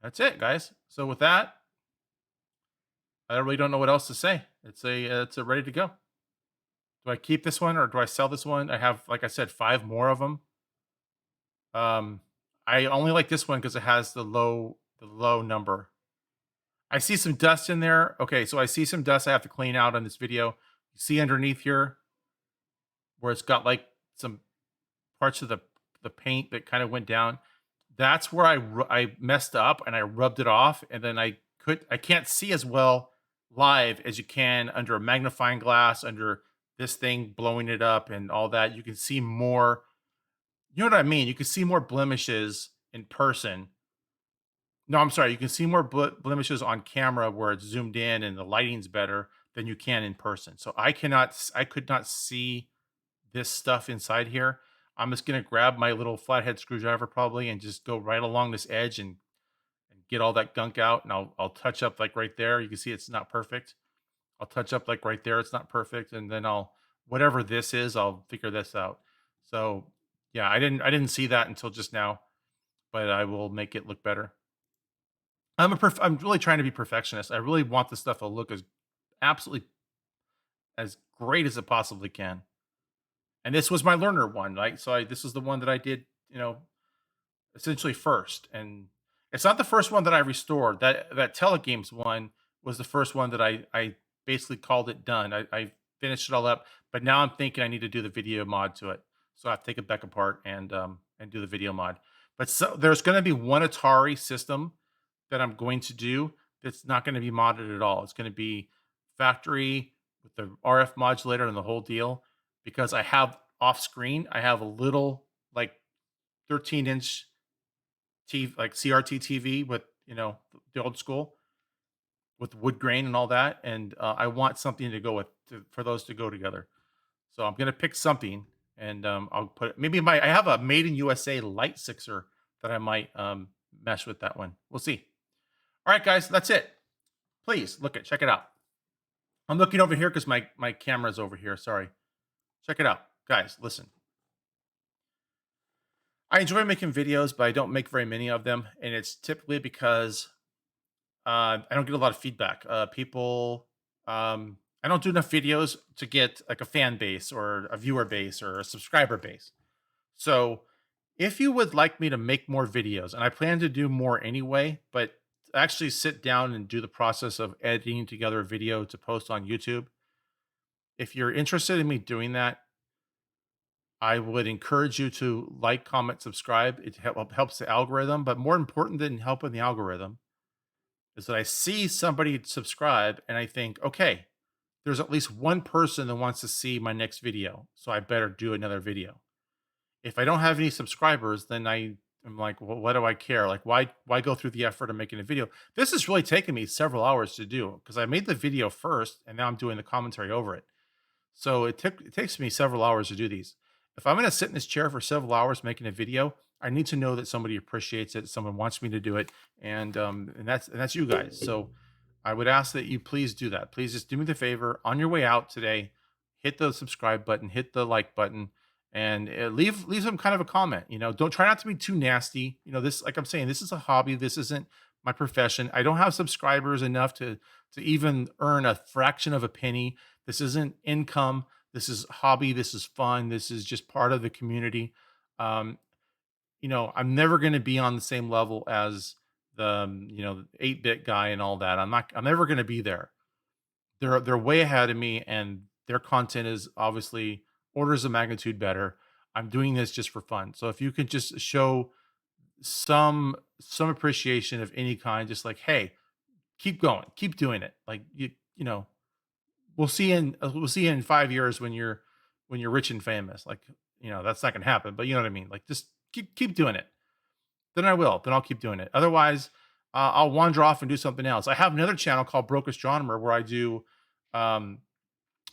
That's it, guys. So with that, I really don't know what else to say. It's a ready to go. Do I keep this one or do I sell this one? I have, like I said, 5 more of them. I only like this one because it has the low number. I see some dust in there. Okay, so I see some dust I have to clean out on this video. You see underneath here where it's got like some parts of the paint that kind of went down. That's where I messed up and I rubbed it off, and then I can't see as well live as you can under a magnifying glass, under this thing blowing it up and all that. You can see more, you know what I mean? You can see more blemishes in person. No, I'm sorry. You can see more blemishes on camera where it's zoomed in and the lighting's better than you can in person. So I could not see this stuff inside here. I'm just gonna grab my little flathead screwdriver probably and just go right along this edge and get all that gunk out. And I'll touch up like right there. You can see it's not perfect. I'll touch up like right there. It's not perfect, and then I'll whatever this is, I'll figure this out. So yeah, I didn't see that until just now, but I will make it look better. I'm really trying to be perfectionist. I really want this stuff to look as absolutely as great as it possibly can. And this was my learner one, right? So this is the one that I did, essentially first. And it's not the first one that I restored. That telegames one was the first one that I basically called it done. I finished it all up, but now I'm thinking I need to do the video mod to it. So I have to take it back apart and do the video mod. But so there's going to be one Atari system that I'm going to do that's not going to be modded at all. It's going to be factory with the RF modulator and the whole deal, because I have off screen, I have a little like 13-inch TV, like CRT TV with, the old school with wood grain and all that. And I want something to go with for those to go together. So I'm going to pick something, and I'll put it, maybe I have a made in USA light sixer that I might mesh with that one. We'll see. All right, guys, that's it. Please check it out. I'm looking over here because my camera's over here. Sorry. Check it out. Guys, listen. I enjoy making videos, but I don't make very many of them. And it's typically because I don't get a lot of feedback. I don't do enough videos to get like a fan base or a viewer base or a subscriber base. So if you would like me to make more videos, and I plan to do more anyway, but actually sit down and do the process of editing together a video to post on YouTube, if you're interested in me doing that, I would encourage you to like, comment, subscribe. It helps the algorithm, but more important than helping the algorithm is that I see somebody subscribe and I think, okay, there's at least one person that wants to see my next video, so I better do another video. If I don't have any subscribers, then I am like, well, what do I care? Like, why go through the effort of making a video? This has really taken me several hours to do because I made the video first and now I'm doing the commentary over it. So it takes me several hours to do these. If I'm going to sit in this chair for several hours making a video, I need to know that somebody appreciates it, someone wants me to do it, and that's you guys. So I would ask that you please do that. Please just do me the favor on your way out today, hit the subscribe button, hit the like button, and leave some kind of a comment. Don't try not to be too nasty. This, like I'm saying, this is a hobby. This isn't my profession. I don't have subscribers enough to even earn a fraction of a penny. This isn't income. This is hobby. This is fun. This is just part of the community. Um, I'm never going to be on the same level as the 8-bit guy and all that. I'm never going to be there. They're way ahead of me, and their content is obviously orders of magnitude better. I'm doing this just for fun. So if you could just show some appreciation of any kind, just like, hey, keep going, keep doing it. Like you know, we'll see you in 5 years when you're rich and famous. Like, that's not gonna happen, but you know what I mean. Like, just keep doing it. Then I will. Then I'll keep doing it. Otherwise, I'll wander off and do something else. I have another channel called Broke Astronomer where I do, um,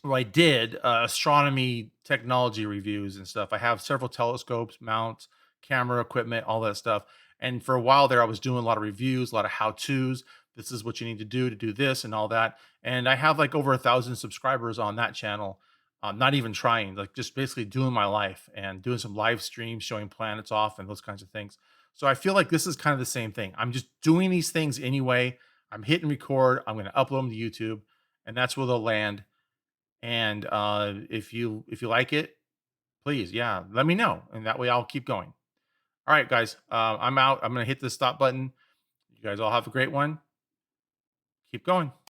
where I did astronomy technology reviews and stuff. I have several telescopes, mounts, camera equipment, all that stuff. And for a while there, I was doing a lot of reviews, a lot of how tos. This is what you need to do this and all that. And I have like over 1,000 subscribers on that channel. Not even trying, like just basically doing my life and doing some live streams, showing planets off and those kinds of things. So I feel like this is kind of the same thing. I'm just doing these things anyway. I'm hitting record. I'm going to upload them to YouTube, and that's where they'll land. And if you like it, please, yeah, let me know, and that way I'll keep going. All right, guys, I'm out. I'm going to hit the stop button. You guys all have a great one. Keep going.